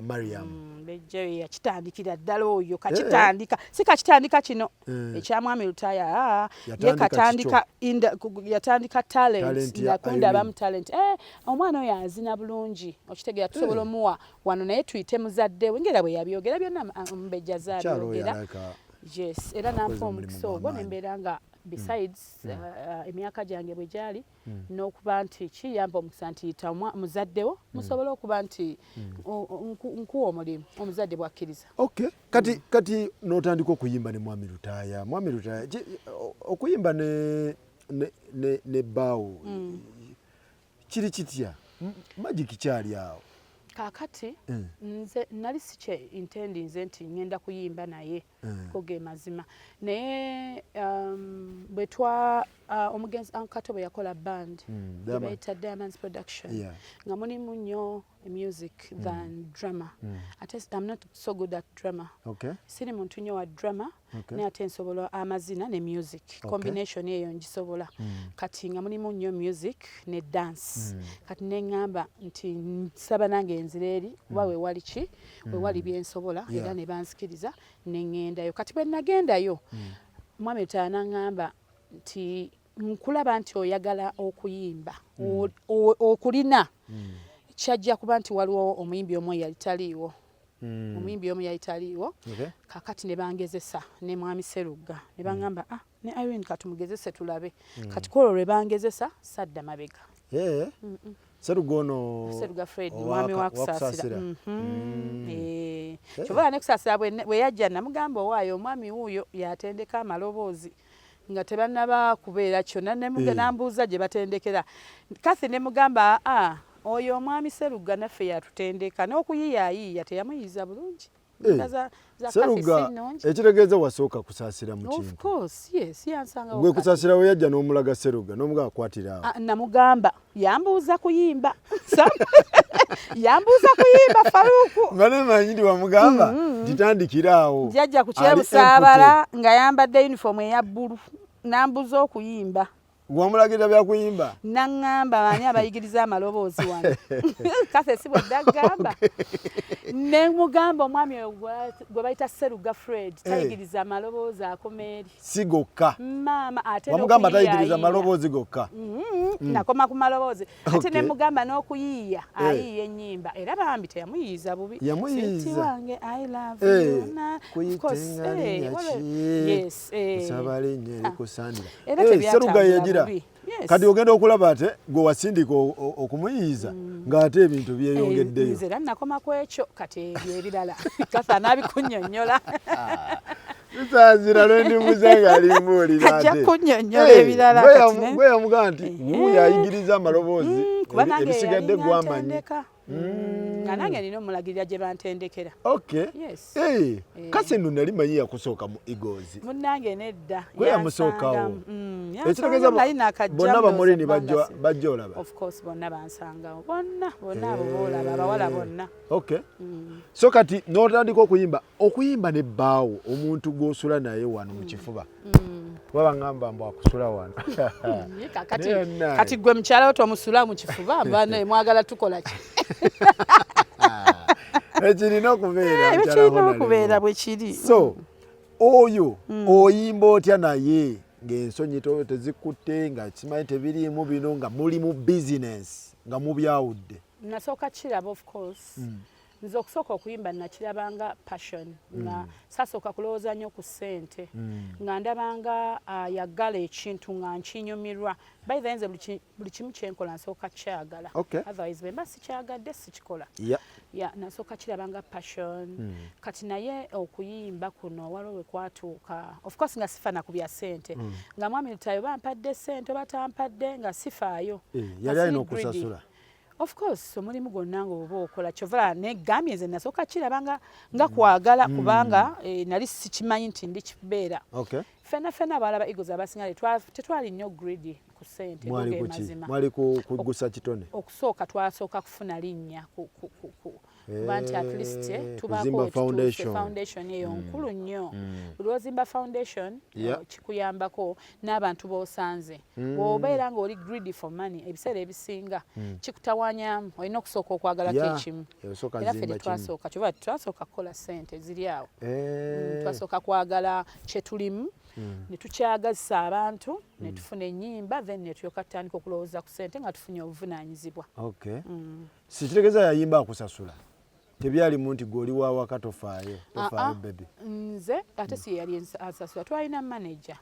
Mariam Mbejja yakitandikira ddala oyo kakitandika si kakitandika kino ekyamwami Lutaya yatandika talent ngakundabamu talent omwana oyo azina bulungi okitegeera tusobola omuwa wano naye tuyite muzaddewe ngera bwe yabyogera byonna Mbejja zabyogera yes era nampa omukisa ogwo nembeera nga besides emyaka gyange bwe gyali n'okuba nti kiyamba omukisa nti yita muzaddewo musobole okuba nti nkuwa omulimu omuzadde bwakkiriza kati n'otandika okuyimba ne mwami Lutaya okuyimba ne bbaawo kiri kitya magiki kyali awo kakati nze nali sikye intendi nze nti ngenda kuyimba naye koge mazima naye bwe omugenzi Kato bwe yakola band bayita Diamonds Production nga mulimu nnyo music than drama ate I'm not so good at drama siri muntu nnyo wa drama naye ate nsobola amazina ne music combination eyo ngisobola kati nga mulimu nnyo music ne dance kati neŋŋamba nti nsaba nange enzira eri kuba wewali ki wewali byensobola era ne bansikiriza neŋŋendayo kati bwe nagendayo mwami Lutaya naŋŋamba nti nkulaba nti oyagala okuyimba okulina kyajja kuba nti waliwo omuyimbi omu yalitaliiwo kakati ne bangezesa ne mwami Sserugga ne baŋŋamba ne Irene katumugezese tulabe kati kwolwo lwe bangezesa sadda mabega Sserugga Fred mwami wakusaasira kyova ne kusaasira bwe yajja namugamba owaayo omwami wuuyo yatendeka amaloboozi nga tebannaba kubeera kyonna nambuuza gye batendekera kasi ne mugamba oyo omwami Sserugga naffe yatutendeka n'okuyiyayiiya teyamuyiiza bulungi Sserugga ekitegeeza wasooka kusaasira mu kintu of course yes yansanga gwe kusaasira we yajja n'omulaga Sserugga n'omuga akwatira awo namugamba yambuuza kuyimba Faruku bane manyi ndi wamugamba titandikira awo jjajja ku Kyebusaabala nga yambadde uniform eya bbulu nambuuza okuyimba wamulagira byakuyimba naŋŋamba baani abayigiriza amaloboozi wano kase si bwe daggamba ne mugamba omwami oyo gwe bayita Sserugga Fred tayigiriza amaloboozi akomeeri si gokka maama ate wamugamba tayigiriza amaloboozi gokka nakoma ku maloboozi ate ne mugamba n'okuyiiya ayiiya ennyimba era bambi teyamuyiiza bubi yamuyiiza wange I love you kuyitenga yes kusaba linnya erikusaanira Sserugga yegira kati ogenda okulaba ate gwe wasindika okumuyiiza ng'ate ebintu byeyongeddeyo nze era nakoma ku ekyo kati ebyo ebirala kasa n'abikunnyonnyola tusaazira lwendimuze ng'alimbuulira ate ajja kunnyonnyola ebirala gwe yamugamba nti wuuyo ayigiriza amaloboozi ebisigadde gw'amanyi nga nange nina omulagirira gye bantendekera. Okay. Yes. Kasi nno nali manyi yakusooka mu Eagles. Munnange nedda. Gwe yamusookawo. Ekitegeeza bonna bamurini bajja olaba. Of course bonna bansangawo. Bonna abo boolaba abawala bonna. Okay. So kati n'otandika okuyimba ne bbaawo omuntu gw'osula naye wano mu kifuba. Waba ngamba mbu akusula wano. Kati gwe mukyala wo tomusula mu kifuba mbane mwagala tukola ki? Ekirina okubeera bwe kiri. So oyo oyimba otya naye ng'ensonyi tezikutte nga kimanyi tebiriimu bino nga muli mu bizinesi nga mubyawudde? Nasooka kiraba of course. Nze okusooka okuyimba nakirabanga passion nga sasooka kulowooza nnyo ku ssente nga ndabanga yagala ekintu nga nkinyumirwa. By the nze buli kimu kyenkola nsooka kyagala. Otherwise bwe mba sikyagadde sikikola. Nasooka kirabanga passion. Kati naye okuyimba kuno waliwo we kwatuuka. Of course nga sifaana ku bya ssente. Nga mwami Lutayo bampadde ssente oba tampadde nga sifaayo. Yali alina okusasula. Of course omulimu gwonna ng'oba okola kyovala negambye nze nasooka kirabanga nga kwagala kubanga nali sikimanyi nti ndi kibeera. Ffenna abalaba Eagles abasinga tetwali nnyo greedy ku ssente mazima. Mwali kugusa kitone? Okusooka twasooka kufuna linnya kuba nti at least tubaako foundation eyo nkulu nnyo. Buli ozimba foundation kikuyambako n'abantu b'osanze. Bw'obeera ng'oli greedy for money ebiseera ebisinga kikutawanyamu olina okusooka okwagalako ekimu. Era ffe twasooka kyova twasooka kukola ssente ziri awo. Twasooka kwagala kye tulimu ne tukyagazisa abantu ne tufuna ennyimba then ne tulyoka tutandika okulowooza ku ssente nga tufunye obuvunaanyizibwa. Sikitegeeza yayimba akusasula? Tebyalimu nti gw'oli waawaka tofaayo baby? Nze ate si yali asasula. Twalina manager.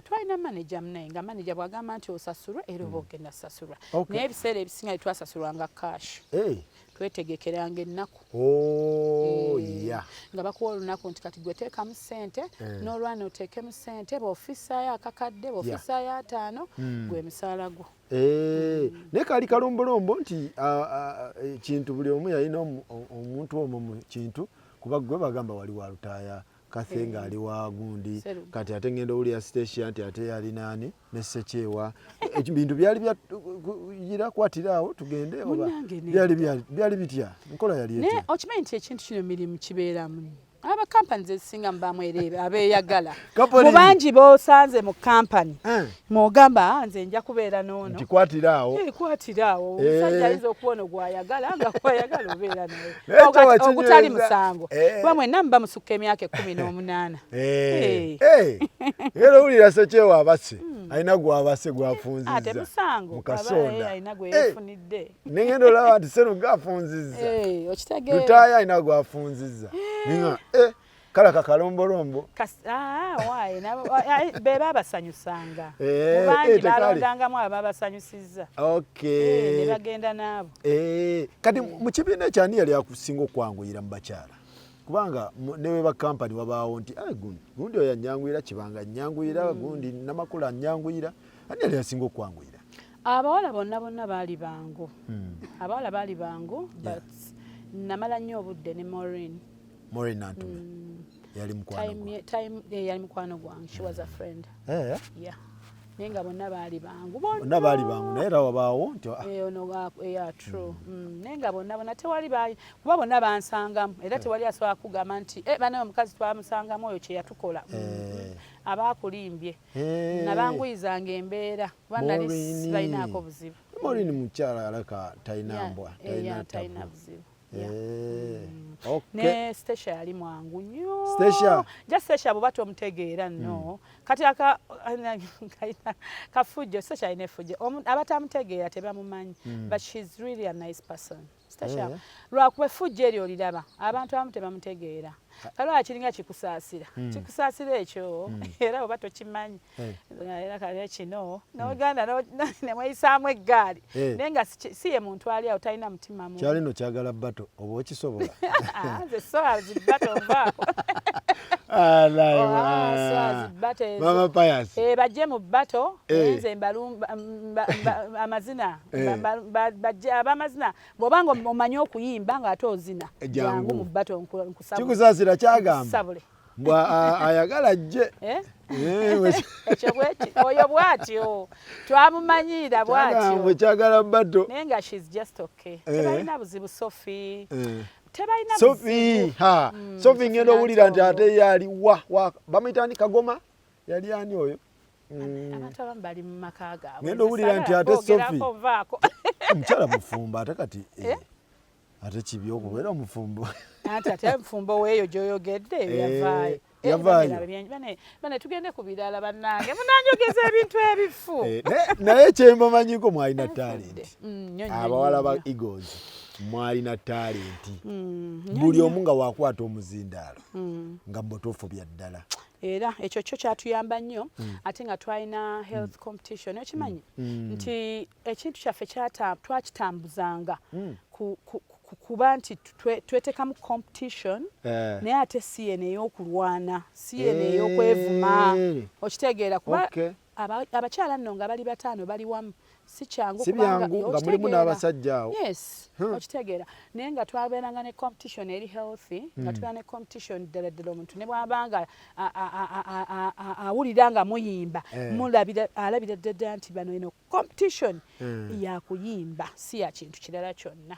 Twalina manager munaye nga manager bw'agamba nti osasulwe era oba ogenda sasulwa. Naye ebiseera ebisinga twasasulwanga cash. Twetegekeranga ennaku. Nga bakuwa olunaku nti kati gwe teekamu ssente n'olwana oteekemu ssente bw'ofissaayo akakadde bw'ofissaayo ataano gwe musaala gwo. Naye kaali kalombolombo nti kintu buli omu yalina omuntu omwo mu kintu kuba gwe bagamba wali wa Lutaaya Kathe ng'ali wa gundi kati ate ngenda owulira Stacia nti ate yali naani ne Ssekyewa. Ebintu byali byira kwatira awo tugende oba byali bitya enkola yali etya? Okimanyi nti ekintu kino mirimu kibeeramu. Aba companies ezisinga mubaamu era abeeyagala. Mu bangi b'osanze mu company mw'ogamba nze nja kubeera n'ono. Nti kwatira awo. Kwatira awo. Omusajja ayinza okuba gw'ayagala nga kwayagala obeera naye. Ogutali musango. Kuba mwenna muba musukka emyaka 18. Era owulira Ssekyewa abase. Alina gw'abase gw'afunzizza. Ate musango. Mukasonda. Alina gwe yeefunidde. N'engenda olaba nti Sseruga afunzizza. Okitegeera. Lutaaya alina gw'afunzizza. Ninga kala kakalombolombo. Beba abasanyusanga. Mubangi balondangamu ababasanyusizza. Ne bagenda naabo. Kati mu kibiina ekyani yali akusinga okwanguyira mu bakyala? Kubanga newe ba company wabaawo nti gundi oyo anyanguyira Kibanga anyanguyira gundi Namakula anyanguyira ani yali asinga okwanguyira? Abawala bonna baali bangu. Abawala baali bangu but namala nnyo obudde ne Maureen Nantume. Yali mukwano gwange. She was a friend. Naye nga bonna baali bangu. Bonna baali bangu naye era wabaawo nti true. Naye nga bonna tewali baali kuba bonna bansangamu era tewali asobola kugamba nti bane omukazi twamusangamu oyo kye yatukola. Abaakulimbye nabanguyizanga embeera kuba nali balinaako buzibu. Maureen mukyala alaka talina mbwa talina buzibu. Ne Stacia yali mwangu nnyo. Stacia bw'oba tomutegeera nno kati kafujjo Stacia alina effujjo abatamutegeera tebamumanyi but she's really a nice person. Stacia lwakuba effujjo eryo oliraba abantu abamu tebamutegeera kalwa kiringa kikusaasira ekyo era oba tokimanyi era kale kino n'oganda nemweyisaamu eggaali naye nga si ye muntu ali awo talina mutima mu kyali no kyagala bato oba okisobola? Nze so azibato nvaako. Mama Pius. Bajje mu bato nze amazina bajje abamazina bw'obanga omanyi okuyimba nga ate ozina jangu mu bato nkusabule. Kikusaasira kyagamba mbwa ayagala ajje. Ekyo bweki oyo bw'atyo twamumanyira bw'atyo kyagala bato naye nga she's just okay. Tebalina buzibu Sophie. Tebalina Sophie Sophie ngendo owulira nti ate yali bamuyita ni Kagoma yali ani oyo abantu abamu bali mu maka gaabwe ngendo owulira nti ate Sophie omukyala mufumbo ate kati ate kibi okubeera omufumbo ate mufumbo weeyo gy'oyogedde yavaayo bane tugende ku birala bannange munanjogeza ebintu ebifu naye kyembamanyiko mwalina talenti abawala ba Eagles mwalina talenti buli omu nga wakwata omuzindaalo nga mbotofu bya ddala era ekyo kyo kyatuyamba nnyo ate nga twalina health competition okimanyi nti ekintu kyaffe twakitambuzanga kuba nti twetekamu competition naye ate si eno ey'okulwana si eno ey'okwevuma okitegeera kuba abakyala nno nga bali bataano bali wamu si kyangu kubanga mulimu n'abasajja awo okitegeera naye nga twabeeranga ne competition eri healthy nga tuba ne competition ddala omuntu ne bwabanga awulira nga muyimba alabira ddala nti bano eno competition yakuyimba si ya kintu kirala kyonna.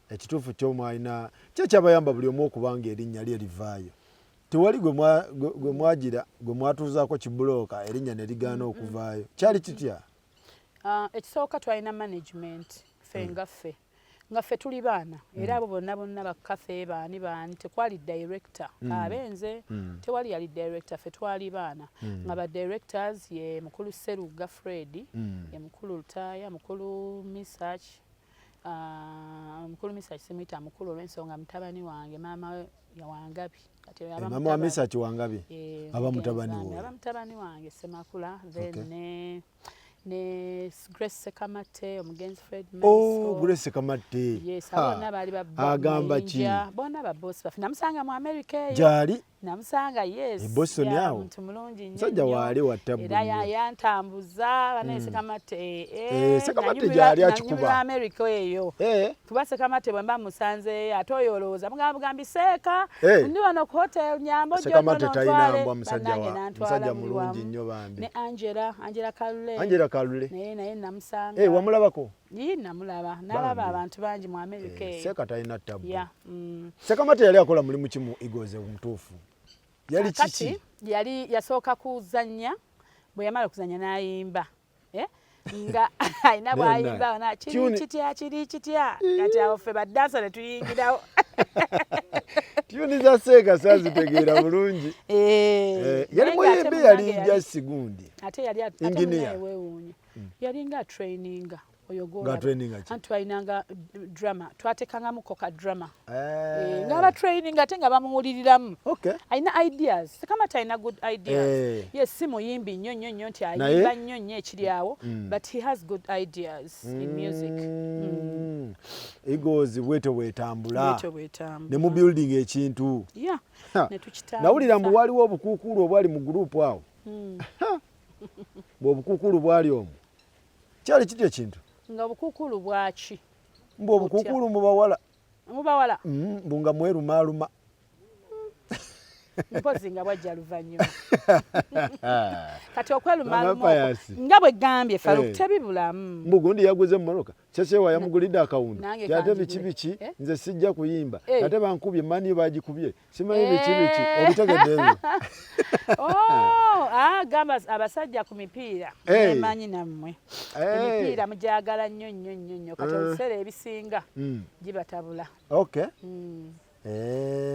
Ekituufu kyomwalina kyekyabayamba buli omu okubanga erinnya lye livaayo. Tewali gwe mwagira gwe mwatuuzaako kibulooka erinnya ne ligaana okuvaayo kyali kitya? Ekisooka twalina management ffe nga ffe tuli baana era abo bonna bakaffe baani tekwali director abenze tewali yali director ffe twali baana nga ba directors ye mukulu Seruga Fred ye mukulu Lutaya mukulu Misach simuyita mukulu olw'ensonga mutabani wange maama Wangabi mama wa Misach Wangabi aba mutabani wange Semakula then ne Grace Sekamate omugenzi Fred Grace Sekamate yes abona bali agamba ki bona ba boss bafi namusanga mu America eyo jali namusanga yes Boston yawo muntu mulungi nnyo sajja wali watabu era yantambuza bane Sekamate Sekamate jali akikuba America eyo kuba Sekamate bwe musanze atoyoloza mugambi Seka ndi wano ku hotel Nyambo jjo Sekamate tayinambwa musajja mulungi nnyo bambi ne Angela Kalule naye namusanga wamulabako namulaba nalaba abantu bangi mu America Seka talina tabu Sekamate yali akola mulimu ki mu Eagles omutuufu yali kiki yali yasooka kuzannya bwe yamala kuzannya n'ayimba nga ayina bwayimba na kiri kitya kati awo ffe baddansa ne tuyingirawo tuni za Seka sazitegeera bulungi yali muyimbi yali just gundi ate yali ateweewuunya yali nga traininga twayinanga drama twatekangamu koka drama ngaba training ate nga bamuwuliriramu ayina ideas Sekamate ayina good ideas yes si muyimbi nnyo nti ayimba nnyo ekiri awo but he has good ideas in music Eagles bweto bwetambula ne mu building ekintu nawulira mbu waliwo obukuukulu obwali mu gurupu awo bw'obukuukulu bwali omwo kyali kitya ekintu nga obukuukulu bwaki mbu obukuukulu mubawala mbu nga mwerumaaluma mpozi nga bwajja luvannyuma kati okwerumaaluma nga bwe gambye Faruku tebibulamu mbu gundi yaguze mu mmotoka Kyekyewa yamugulidde akawunti ate biki nze sijja kuyimba ate bankubye mani bagikubye simanyi biki obitegeddeeyo gamba abasajja ku mipiira emanyi nammwe emipiira mujagala nnyo kati ebiseera ebisinga gibatabula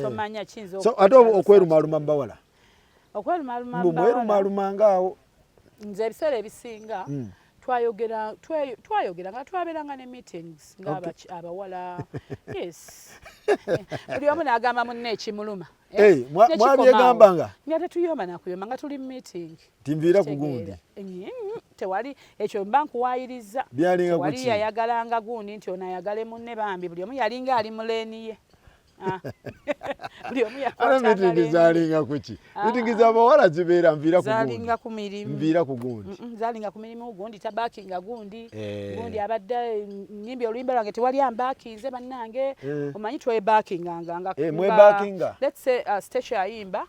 tomanya kiyinza ate okwerumaaluma mu bawala okwerumaaluma ngaawo nze ebiseera ebisinga twayogera nga twabeeranga ne meetings ng'abawala yes buli omu n'agamba munne ekimuluma mwabyegambanga nga tetuyomba nakuyomba nga tuli mu meeting tinviira ku gundi tewali ekyo mba nkuwaayiriza tewali yayagalanga gundi nti ono ayagale munne bambi buli omu yalinga ali mu leeni ye buli omu yakwatanga meeting zalinga kuki meeting z'abawala zibeera zalinga ku mirimu nviira ku gundi zalinga ku mirimu gundi tabakinga gundi gundi abadde nyimbi oluyimba lwange tewali ambakinze bannange omanyi twebakinganga mwebakinga let's say stage ayimba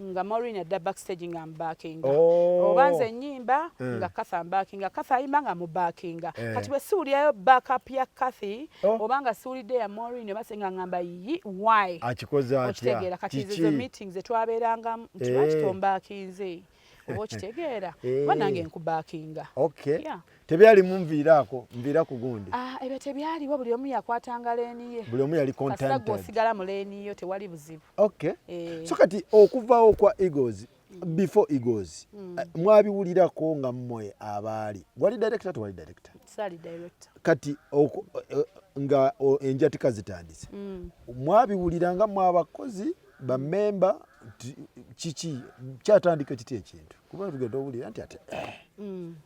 nga Maureen adda backstage nga mbakinga oba nze nyimba nga Kathy ambakinga Kathy ayimba nga mubakinga kati bwe siwulirayo backup ya Kathy oba nga siwulidde ya Maureen oba senga ngamba why akikoze atya kati izo meetings zetwaberanga nti lwaki tombakinze oba okitegeera banange nkubakinga tebyali munviirako nviira ku gundi ebyo tebyaliwo buli omu yakwatanga leeni ye buli omu yali contented osigala mu leeni yo tewali buzibu so kati okuvawo kwa Eagles before Eagles mwabiwulirako nga mmwe abaali wali director tewali director sali director kati nga enjatika zitandise mwabiwuliranga mu abakozi bamemba kiki kyatandika kiti ekintu kuba tugenda owulira nti ate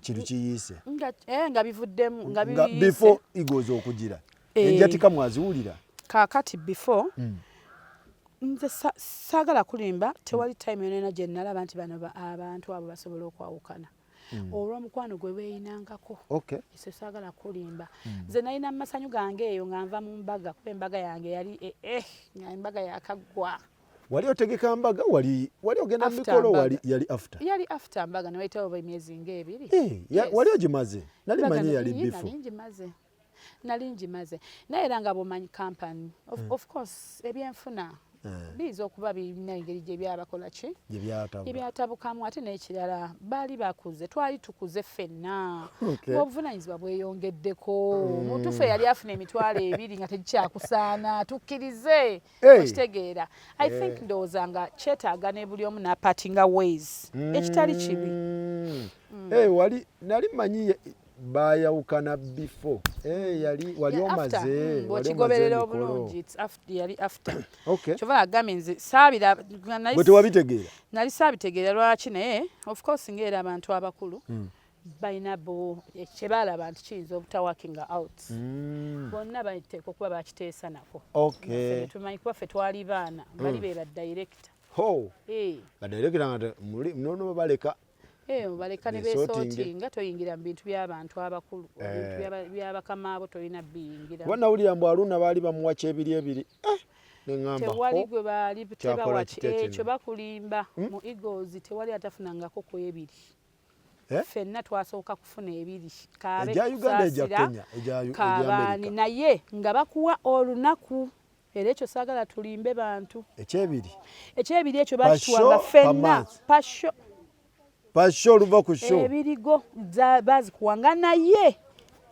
kintu kiyiise nga bivuddemu nga before Eagles okugira enjatika mwaziwulira kakati before nze saagala kulimba tewali time yonena gye nalaba nti bano abantu abo basobola okwawukana olw'omukwano gwe beeyinangako ese saagala kulimba nze nalina mu masanyu gange eyo nga nva mu mbaga kuba embaga yange yali nga embaga yakaggwa wali otegeka mbaga wali ogenda mikolo yali after mbaga newayitawo emyezi ng'ebiri wali ogimaze nali manyi yali before nali ngimaze naye era nga bw'omanyi company of course ebyenfuna biza okuba birina engeri gye byabakola ki ebyatabukamu ate n'ekirala baali bakuze twali tukuze ffenna obuvunanyizibwa bweyongeddeko omuntu ffe yali afuna emitwalo 2 nga tegikyakusaana tukkirize okitegeera I think ndowooza nga kyetaaga ne buli omu n'apartinga ways ekitali kibi wali nali manyi bayawukana before wali omaze bw'okigoberera obulungi yali after kyova agambye nze saabira bwe tewabitegeera nali saabitegeera lwaki naye of course ng'era abantu abakulu balina bo kyebaalaba nti kiyinza obutawakinga out bonna bateeka okuba bakiteesa nako tumanyi kuba ffe twali baana bali be badirector badirector nga nono baleka baleka ne beesootinga toyingira mu bintu by'abantu abakulu ebintu by'abakama abo tolina biyingira kuba nawulira mbu Aruna baali bamuwa kyebiri ebiri neŋŋamba tewali gwe baali tebawa ekyo bakulimba mu Eagles tewali atafunangako ku ebiri ffenna twasooka kufuna ebiri kaabe kusaasira kaabaani naye nga bakuwa olunaku era ekyo saagala tulimbe bantu ekyebiri ekyo bakituwanga ffenna pasho luva ku show ebirigo bazikuwanga naye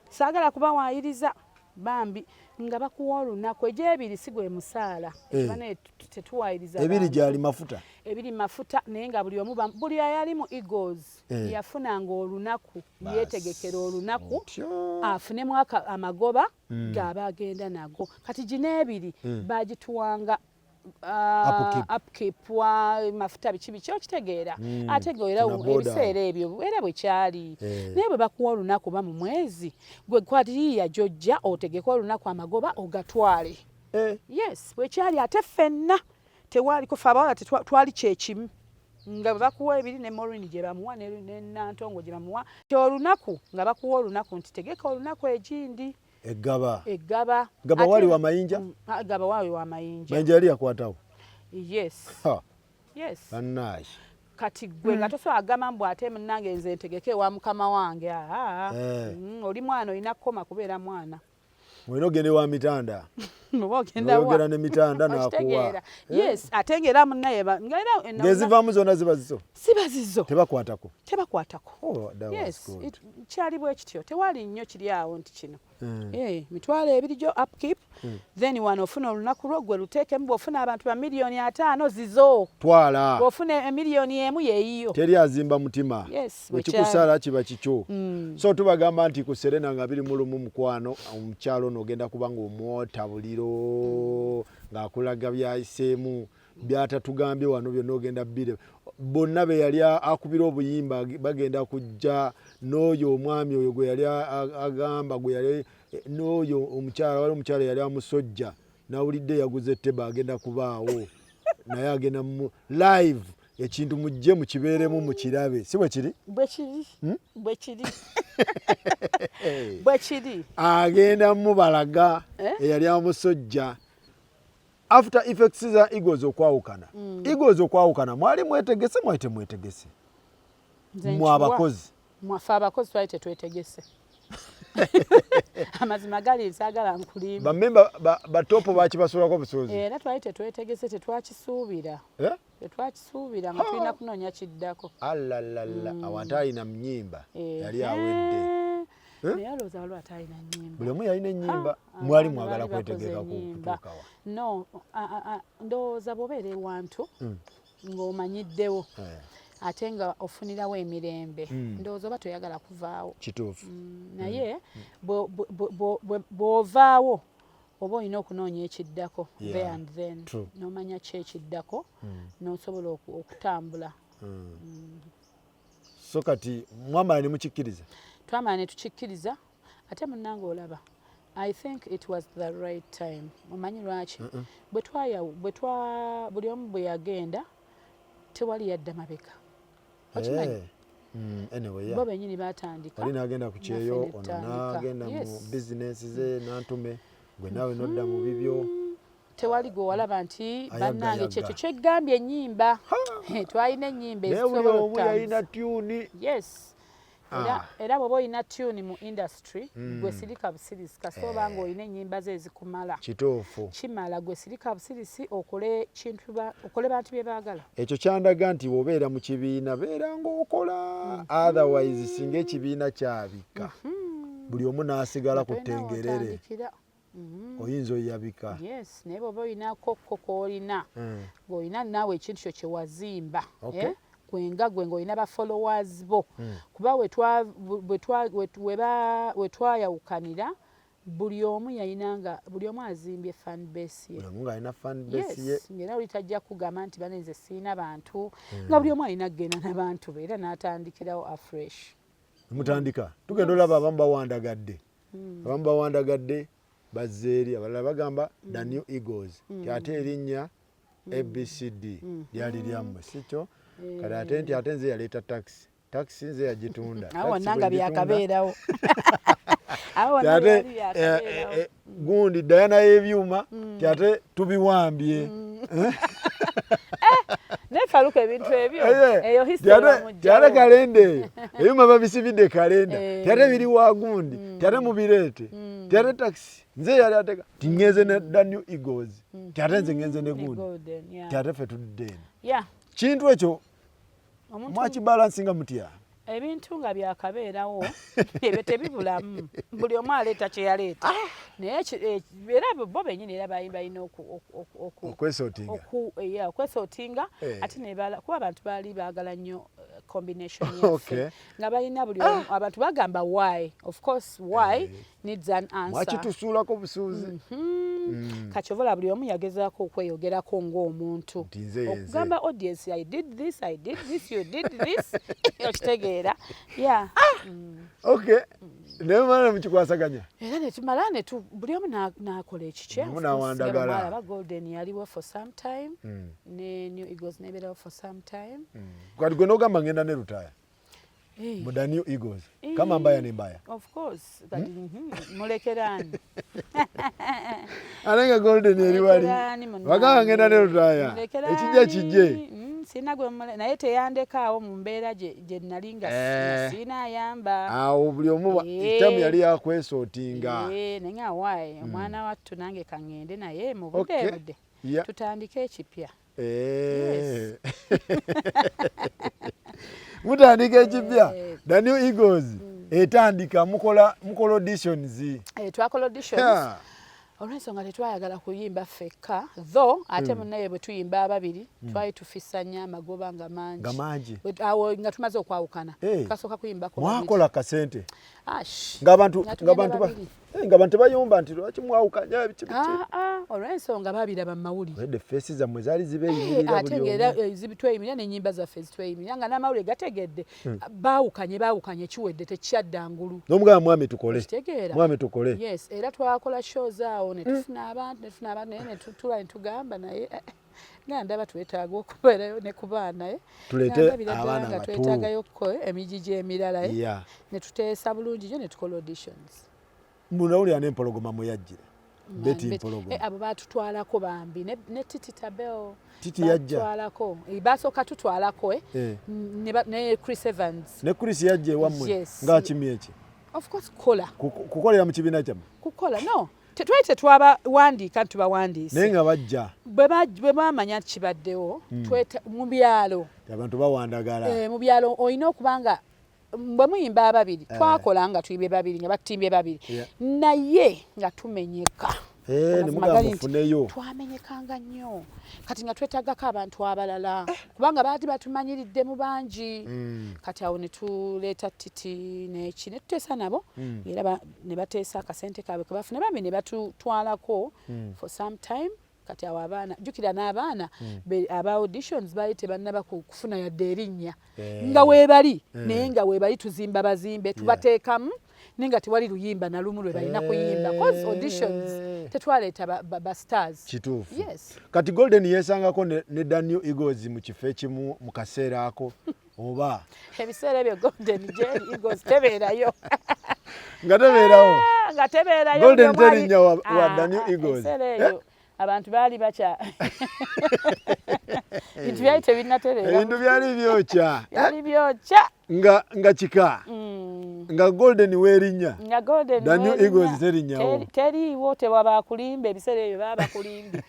saagala kubawaayiriza bambi nga bakuwa olunaku egyebiri si gwe musaala bane tetuwaayiriza ebiri gyali mafuta ebiri mafuta naye nga buli omu buli ayali mu Eagles yafunanga olunaku yeetegekera olunaku afunemu amagoba g'aba agenda nago kati gino ebiri bagituwanga upkeep wa mafuta biki okitegeera ate goera ebiseera ebyo era bwe kyali naye bwe bakuwa olunaku ba mu mwezi gwe kwatiriya jojja otegeka olunaku amagoba ogatwale yes bwe kyali ate ffenna tewali kufa abawala twali kyekimu nga bwe bakuwa ebiri ne Maureen gye bamuwa ne Nantongo gye bamuwa olunaku nga bakuwa olunaku nti tegeka olunaku egindi Egaba wali wa mayinja gaba wali wa mayinja mayinja yali yakwatawo yes bannaayi kati gwe nga tosobola agamba mbu ate munnange nze ntegeke ewa mukama wange oli mwana olina kukoma kubeera mwana olina ogenda ewa mitanda ogenda ne mitanda nakuwa yes ate ng'era munnaye ng'ezivaamu zonna ziba zizo siba zizo tebakwatako yes kyali bwe kityo tewali nnyo kiri awo nti kino mitwalo ebiri gyo upkeep then wano ofuna olunaku lwo gwe luteekemu bw'ofuna abantu ba miliyoni 5 zizo twala bw'ofuna emiliyoni emu yeeyiyo teri azimba mutima ekikusala kiba kikyo so tubagamba nti ku Serena nga 21 mukwano omukyalo n'ogenda kuba ng'omwota buliro ng'akulaga byayiseemu byatatugambye wano byonna ogenda bbire bonna be yali akubira obuyimba bagenda kujja n'oyo omwami oyo gwe yali agamba gwe yali n'oyo omukyala wali omukyala yali amusojja nawulidde yaguze etteba agenda kubaawo naye agenda mu live ekintu mujje mukibeeremu mukirabe si bwe kiri bwe kiri agenda mubalaga eyali amusojja after effects za Eagles okwawukana Eagles okwawukana mwali mwetegese mwali temwetegese mu abakozi mwafa abakozi twali tetwetegese amazima gali nsagala nkulimba bamemba batopo bakibasulako busozi era twali tetwetegese tetwakisuubira tetwakisuubira nga tulina kunoonya kiddako alalala awantu alina mnyimba yali awedde naye alowooza waliwo ate alina nnyimba buli omu yalina ennyimba mwali mwagala kwetegeka kutuukawa no ndowooza bw'obeera ewantu ng'omanyiddewo ate nga ofunirawo emirembe ndowooza oba toyagala kuvaawo kituufu naye bw'ovaawo oba olina okunoonya ekiddako there and then n'omanya ki ekiddako n'osobola okutambula so kati mwamala ne mukikkiriza twamala ne tukikkiriza ate munnange olaba I think it was the right time omanyi lwaki buli omu bwe yagenda tewali yadda mabega okimanyi bo bennyini batandika oli n'agenda ku kyeyo ono n'agenda mu bizinesi ze n'antume gwe naawe nodda mu bibyo tewali gwe walaba nti bannange kyekyo kyeggambye ennyimba twalina ennyimba ezisobola omu yalina tuni yes era bw'oba olina tuni mu industry gwe sirika busirisi kasita oba nga olina ennyimba ze ezikumala kituufu kimala gwe sirika busirisi okole bantu bye baagala ekyo kyandaga nti bw'obeera mu kibiina beera ng'okola otherwise singa ekibiina kyabika buli omu n'asigala ku ttengerere oyinza oyabika yes naye bw'oba olinako koolina ng'olina naawe ekintu kyo kye wazimba gwenga gwe ng'olina ba followers bo kuba we twayawukanira buli omu azimbye fan base ye ng'era oli tajja kugamba nti banenze siina bantu nga buli omu alina kugenda n'abantu be era n'atandikirawo afresh mutandika tugenda olaba abamu bawandagadde bazze eri abalala bagamba the new Eagles ate erinnya ABCD lyali lyammwe sikyo kale ate nti ate nze yaleeta taxi nze yagitunda awo wannanga byakabeerawo gundi Diana y'ebyuma ate tubiwambye nefaluka ebintu ebyo eyo history ate kalenda eyo ebyuma babisibidde kalenda ate biri wa gundi ate mubireete ate taxi nze yali ateka tingenze ne the new Eagles ate nze ngenze ne gundi ate ffe tudde eno kintu ekyo mwakibalansinga mutya ebintu nga byakabeerawo ebyo tebibulamu buli omu aleeta kye yaleeta naye era bo bennyini era balina okwesootinga ate kuba abantu baali baagala nnyo combination yaffe nga balina buli abantu bagamba why of course why needs an answer mwakitusuulako busuuzi kachovola buli omu yagezaako okweyogerako ng'omuntu okugamba audience I did this you did this okitegeera okay naye mala mukikwasaganya era netumala buli omu n'akola ekikye alaba Golden yaliwo for some time ne New Eagles nebeerawo for some time kati gwe n'ogamba ngenda ne rutaya mu the new Eagles kama mbaya ni mbaya of course kati mulekerani alenga Golden yali wali bagamba ngenda ne rutaya ekijja kijje sina gwe naye teyandekaawo mu mbeera gye nali nga sina ayamba awo buli omu itamu yali yakwesootinga naye awaayi omwana wattu nange kaŋŋende naye mu budde tutandike ekipya mutandika ekipya the new Eagles etandika mukola auditions twakola auditions olw'ensonga tetwayagala kuyimba ffekka though ate munnaye bwe tuyimba ababiri twali tufissa nnyo amagoba nga mangi awo nga tumaze okwawukana tukasooka kuyimbako mwakola kasente ng'abantu tebayomba nti lwaki mwawukanya biki olw'ensonga babiraba mu mawulire wedde feesi zammwe zaali zibeeyimirira buli ate zibitweyimirira n'ennyimba zaffe zitweyimirira nga n'amawulire gategedde baawukanye kiwedde tekyaddangulu n'omugamba mwami tukole yes era twakola shows awo ne tufuna abantu naye ne tutula ne tugamba naye ndaba twetaaga okubeerayo ne ku baana tulete abaana nga twetaagayo emijiji emirala ne tuteesa bulungi nnyo ne tukola auditions munawulira n'empologoma mwe yajjira Betty Mpologoma abo baatutwalako bambi ne Titi Tabel Titi yajja twalako basooka tutwalako ne Chris Evans ne Chris yajja ewammwe ng'akimi eki of course kukolera mu kibiina kyammwe kukola no tetwali tetwabawandiika ntubawandiise naye nga bajja bwe bamanya kibaddewo mu byalo abantu bawandagala mu byalo olina okubanga bwe muyimba ababiri twakola nga tuyimbe babiri nga batimbye babiri naye nga tumenyeka twamenyekanga nnyo kati nga twetaggako abantu abalala kubanga baati batumanyiridde mu bangi kati awo ne tuleeta Titi neki ne tuteesa nabo era ne bateesa akasente kaabwe ke bafuna bambi ne batutwalako for some time kati awo abaana jjukira n'abaana aba auditions baali tebannaba kufuna yadde erinnya nga weebali naye nga weebali tuzimba bazimbe tubateekamu naye nga tewali luyimba na lumu lwe balina kuyimba cause auditions tetwaleeta ba stars kituufu kati Golden yeesangako ne Daniel Eagles mu kifo ekimu mu kaseera ako oba ebiseera ebyo Golden Eagles tebeerayo nga tebeerayo Golden terinya wa Daniel Eagles abantu baali bakya bintu byali tebinnatereera ebintu byali byokya nga kika nga Golden weerinnya Daniel Eagles terinnyawo teriiwo tewaba kulimba ebiseera ebyo baba bakulimbye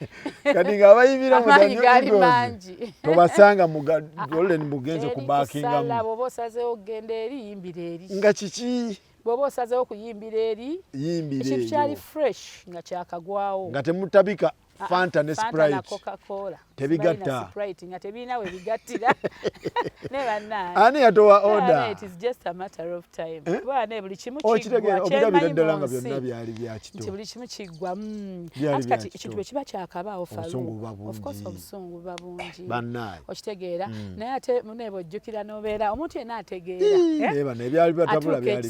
kati ng'abayimira mu Daniel Eagles tobasanga mu Golden mugenze kubaakingamu bw'oba osazeewo okugenda eri yimbira eri nga kiki bw'oba osazeewo okuyimbira eri ekintu kyali fresh nga kyakagwawo nga temutabika Fanta ne Sprite tebigatta nga tebirina we bigattira ne bannange ani yatowa order it is just a matter of time bwana buli kimu okirabira ddala nga byonna byali bya kito nti buli kimu kiggwa kati ekintu bwe kiba kyakabaawo of course obusungu buba bungi bannaye okitegeera naye ate muneeba ojjukira n'obeera omuntu yenna ategeera bano ebyali batabula byali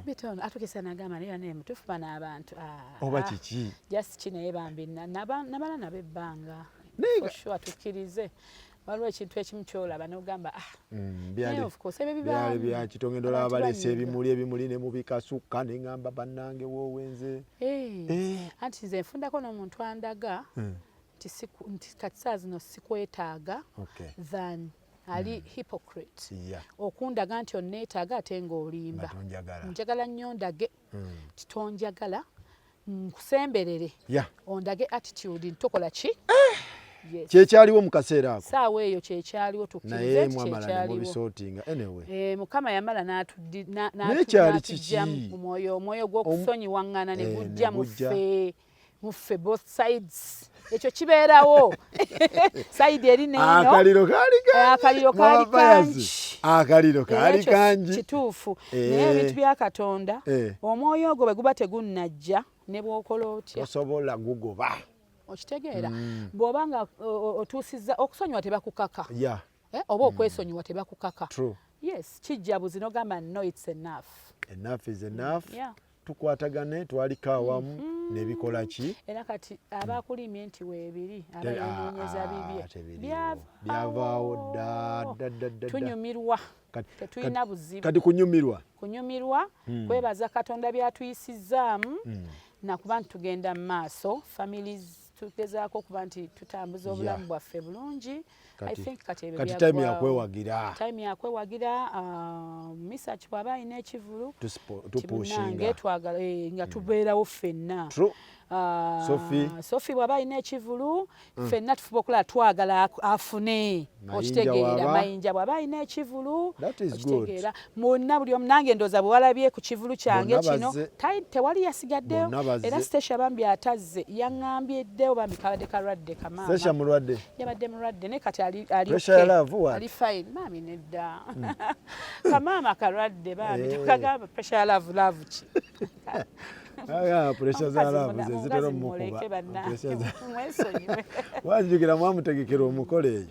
bitono atukisa nagamba naye bane mutuufu bano abantu oba kiki just kinaye bambi nabalana b'ebbanga sure tukkirize waliwo ekintu ekimu kyolaba n'ogamba byali bya kitongendo balese ebimuli ne mubikasukka ne ngamba bannange woowenze anti nze nfundako n'omuntu andaga nti kati saa zino sikwetaaga than ali hypocrite okundaga nti onneetaaga ate ng'olimba njagala nnyo ndage titonjagala nkusemberere ondage attitude ntokola ki kyekyaliwo mu kaseera ako saawa eyo kyekyaliwo tukkirize kyaliwo mukama yamala n'ekyali kiki omwoyo gw'okusonyiwaŋŋana ne gujja muffe both sides ekyo kibeerawo sayidi eri neeno akaliro kaali kangi kituufu naye ebintu bya Katonda omwoyo ogwo bwe guba tegunnajja ne bw'okola otya osobola gugoba okitegeera bw'oba nga otuusizza okusonyiwa tebakukaka oba okwesonyiwa tebakukaka yes kijja buzi n'ogamba no it's enough is enough tukwatagane twaliko awamu nebikola ki era kati abakulimye nti weebiri abayenyeza bibye byavaawo tunyumirwa tetulina buzibu kati kunyumirwa kwebaza Katonda byatuyisizaamu nakuba nti tugenda mu maaso families tugezaako okuba nti tutambuza obulamu bwaffe bulungi kati time yakwewagira Misach bw'aba alina ekivulu tibunange twagala nga tubeerawo ffenna Sophie bw'aba alina ekivulu ffenna tufuba okulaba twagala afune okitegeera Mayinja bw'aba alina ekivulu okitegeera mwonna buli omu nange ndooza bwe walabye ku kivulu kyange kino tewali yasigaddeyo era Stasha bambi atazze yaŋŋambye ddeyo bambi kabadde kalwadde kamaama Stasha mulwadde yabadde mulwadde naye kati ali ali fine maami nedda kamaama kalwadde bambi tukagamba pressure ya laavu ki pressure za laavu ze zitera mukuba wanjukira mwamutegekera omukolo eyo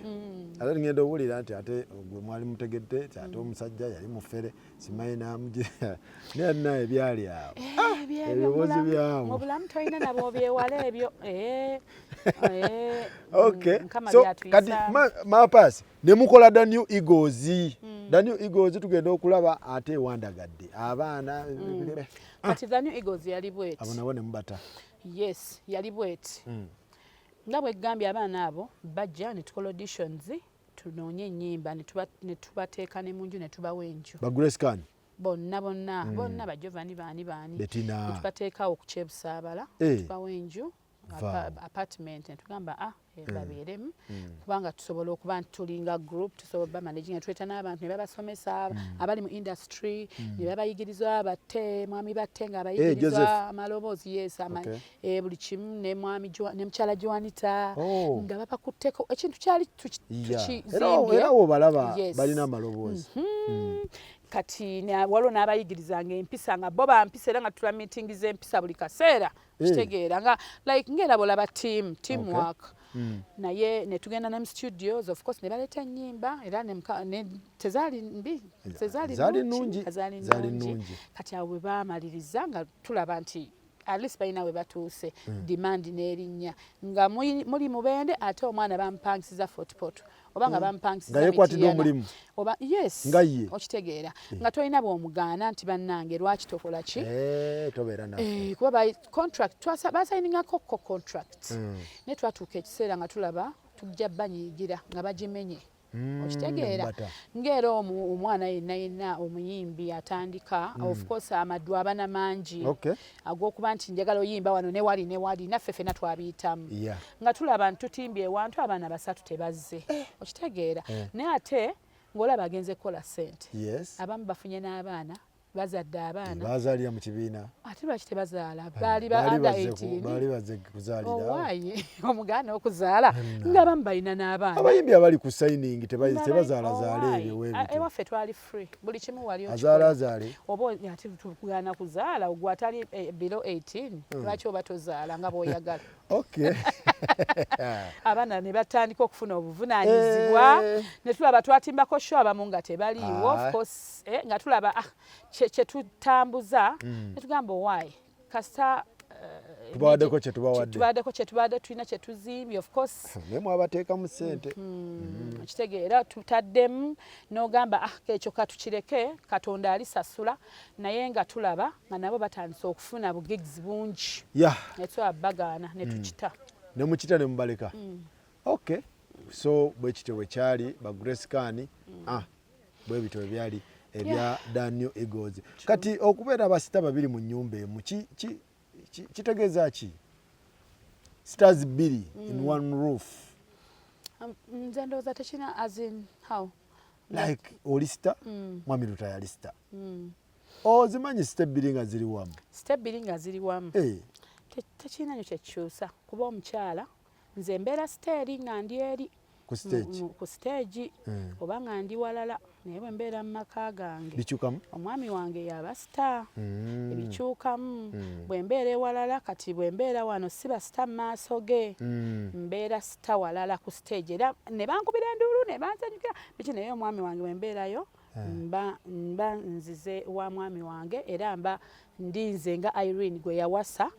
ate ngenda owulira nti ate gwe mwali mutegedde ate omusajja yali mufere simanyi namugira naye alina ebyali awo ebibuuzi byawo mu bulamu tolina nabo obyewala ebyo so kati Mapaasi ne mukola The New Eagles The New Eagles tugenda okulaba ate ewandagadde abaana kati The New Eagles yali bweti abo nabo ne mubata yes yali bweti nga bwe gambye abaana abo bajja ne tukola auditions tunoonye ennyimba ne tubateeka ne mu nju ne tubawa enju ba Grace Khan bonna ba Giovanni baani ne tubateekawo ku Kyebusaabala tubawa enju apartment ne tugamba babeeremu kubanga tusobola okuba nti tulinga group tusobola bamanaging ne tuleeta n'abantu ne babasomesa abali mu industry ne babayigiriza batte mwami batte nga abayigirizwa amaloboozi buli kimu ne mukyala Joanita nga babakutteko ekintu kyali tukizimbye era wobalaba balina amaloboozi kati waliwo n'abayigirizanga empisa nga bo bampisa era nga tula meeting z'empisa buli kaseera kitegeera nga like ng'eraba olaba teamwork naye ne tugenda ne mu studios of course ne baleeta ennyimba era tezaali mbi tezaali nnungi kati awo bwe baamaliriza nga tulaba nti at least balina we batuuse demand n'erinnya nga muli mubende ate omwana bampangisiza footpot oba nga bampangisiza omulimu oba yes okitegeera nga tolina bw'omugaana nti bannange lwaki tokola ki tobeera naffe kuba contract basayiningako contract naye twatuuka ekiseera nga tulaba tujja banyiigira nga bagimenye okitegeera ng'era omwana yenna omuyimbi atandika of course amaddu abana mangi ag'okuba nti njagala oyimba wano ne wali naffe ffenna twabiyitamu nga tulaba nti tutimbye ewantu abaana basatu tebazze okitegeera naye ate ng'olaba agenze kukola ssente abamu bafunye n'abaana bazadde abaana bazaalira mu kibiina ate lwaki tebazaala baali ba under 18 baali bazze kuzaalira owaaye omugaana okuzaala ng'abamu balina n'abaana abayimbi abali ku signing tebazaala ebyo ewaffe twali free buli kimu wali azaale oba ate tugaana kuzaala ogwo atali below 18 lwaki oba tozaala nga bw'oyagala abaana ne batandika okufuna obuvunaanyizibwa ne tulaba twatimbako show abamu nga tebaliiwo of course nga tulaba kyetutambuza ne tugamba owaayi kasita tubawaddeko kyetubadde tulina kyetuzimbye of course naye mwabateekamu ssente okitegeera tutaddemu n'ogamba ekyo katukireke Katonda alisasula naye nga tulaba nga nabo batandise okufuna bugigs bungi netwabagaana ne tukita ne mukita ne mubaleka so bwe kityo bwe kyali ba Grace Khan bwe bityo byali ebya The New Eagles kati okubeera abasita babiri mu nnyumba emu kitegeeza ki stars bbiri in one roof nze ndowooza tekina as in how like oli sita mwami Luta yali sita ozimanyi sita ebbiri nga ziri wamu tekirina nyo kyekikyusa kuba omukyala nze mbeera sita eri nga ndi eri ku stage oba nga ndi walala naye bwe mbeera mu maka gange bikyukamu omwami wange yaba sita ebikyukamu bwe mbeera ewalala kati bwe mbeera wano siba sita mu maaso ge mbeera sita walala ku stage era ne bankubira enduulu ne banzanyukira biki naye omwami wange bwe mbeerayo mba nzize wa mwami wange era mba ndinze nga Irene gwe yawasa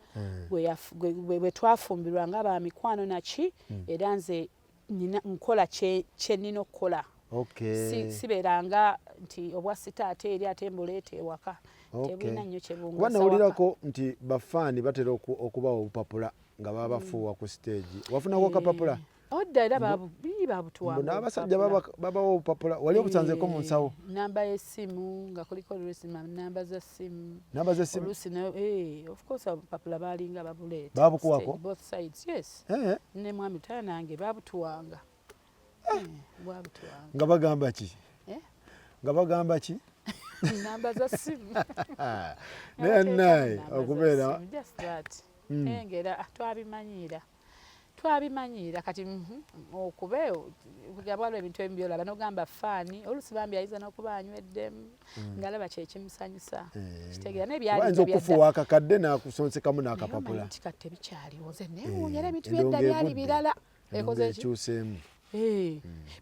gwe twafumbirwa nga ba mikwano naki era nze nkola kye nnina okukola sibeeranga nti obwa sita ate eri ate mbuleeta ewaka tebulina nnyo kyebunga kuba nawulirako nti bafaani batera okubawa obupapula nga baba bafuuwa ku stage wafunako akapapula odda era babutuwanga n'abasajja babawo obupapula wali obusanzeko mu nsawo namba y'essimu nga kuliko olusimu namba z'essimu olusi of course obupapula baalinga babuleeta babukuwako both sides yes ne mwami tayo nange babutuwanga bwabutuwanga nga bagamba ki namba za ssimu naye okubeera just that engera twabimanyira kati okubeewo kugamba waliwo ebintu ebimu byolaba n'ogamba faani oluusi bambi ayinza n'okuba anyweddemu ng'alaba kyekimusanyusa kitegeera n'ebyayinza okufuuwa akakadde n'akusonsekamu n'akapapula nti kati tebikyaliwo ze neewuunya era ebintu byedda byali birala ekyuseemu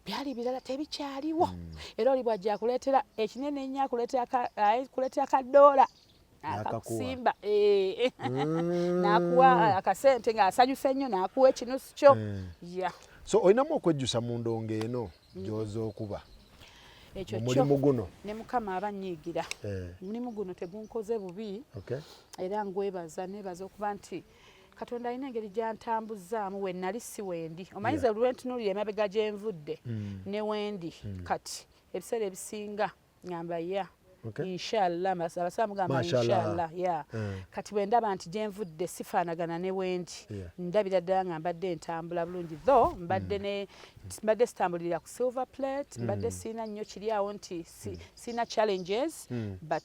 byali birala tebikyaliwo era oli bw'ajja akuleetera ekinene ennyo akuleetera akadoola akakusimba n'akuwa akasente ng'asanyusa ennyo n'akuwa ekinusu kyo so olinamu okwejjusa mu ndongo eno gy'oza okuba omulimu guno ne mukama abanyiigira omulimu guno tegunkoze bubi era nebaza okuba nti Katonda alina engeri gy'antambuzaamu we nnali si wendi omanyiza lwentunuulira emabega gye nvudde ne wendi kati ebiseera ebisinga ngamba inshallah abasamu gamba inshallah kati bwe ndaba nti gye nvudde sifaanagana ne wendi ndabira ddala nga mbadde ntambula bulungi though mbadde sitambulira ku silver plate mbadde siina nnyo kiri awo nti siina challenges but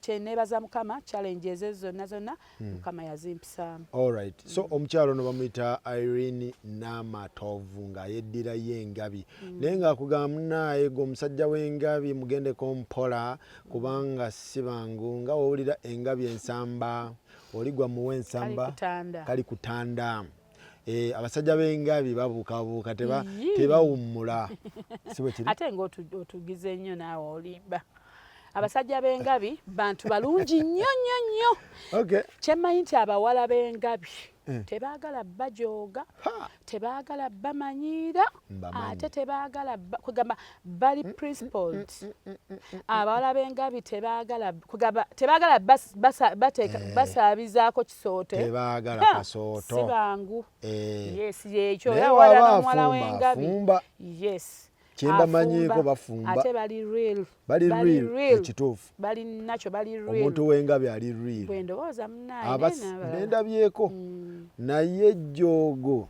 kyeneebaza mukama challenges ezo zonna mukama yazimpisaamu. Alright. So omukyalo ono bamuyita Irene Namatovu ng'ayeddirayo engabi naye ng'akugamba munaaye gwe omusajja w'engabi mugendeko mpola kubanga si bangu nga wowulira engabi ensamba oligwa muwe ensamba kali kutanda abasajja b'engabi babuukabuuka tebawummula ate ng'otugize nnyo naawe olimba abasajja b'engabi bantu balungi nnyo nnyo nnyo kyemmanyi nti abawala b'engabi tebaagala bajooga tebaagala bamanyiira ate tebaagala kugamba bali principled abawala b'engabi tebaagala basaabizaako kisoote tebaagala kasooto si bangu yes yekyo yawala n'omuwala w'engabi yes kyembamanyiiko bafumba ate bali real ekituufu bali nakyo bali real omuntu w'engabi ali real bwe ndowooza munaaye nendabyeko naye jjoogo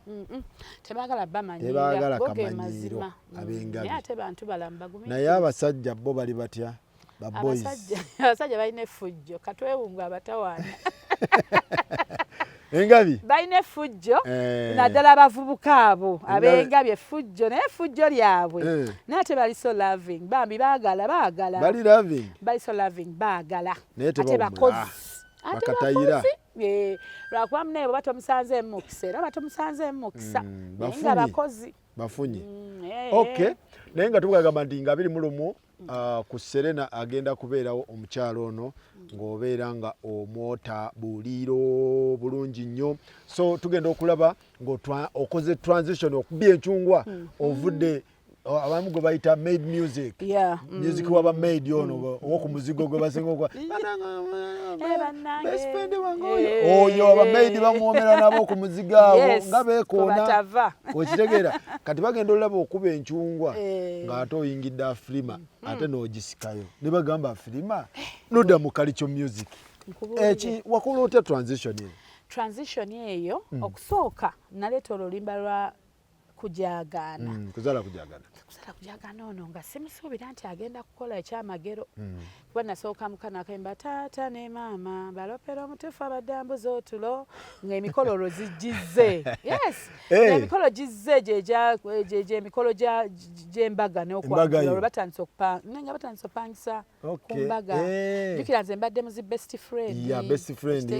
tebaagala bamanyiira go ge mazima ab'engabi naye ate bantu balamu bagumi naye abasajja bo bali batya abasajja balina effujjo katwewungu abatawaana engabi balina effujjo naddala abavubuka abo ab'engabi effujjo naye effujjo lyabwe naye ate bali so loving bambi bali so loving baagala ate bakozi bakatayira lwakuba munaye bwe batomusanzeemu mu kisa era batomusanzeemu mu kisa naye nga bakozi bafunye okay naye nga tugagamba nti nga 21 ku Serena agenda kubeerawo omukyalo ono ng'obeera nga omwota buliro bulungi nnyo so tugenda okulaba ng'okoze transition okuba encungwa ovudde abamu gwe bayita made music music waba made ono owoku muzigo gwe basinga okwa best friend wange oyo aba made bamuwomera nabo ku muzigo abo nga beekoona okitegeera kati bagenda olaba okuba encungwa ng'ate oyingidde Afrima ate n'ogisikayo ne bagamba Afrima nodda mu Kalicho music wakola otya transition eyo okusooka naleeta olulimba lwa kujaagaana kujaagaana ono nga simusuubira nti agenda kukola ekyamagero kuba nasooka mukana akayimba taata ne maama balopera omutefu abadde otulo ng'emikolo zijjizze emikolo gizze gyemikolo gy'embaga n'okwagula batandise okupangisa ku mbaga jjukira nze mbadde muzi best friend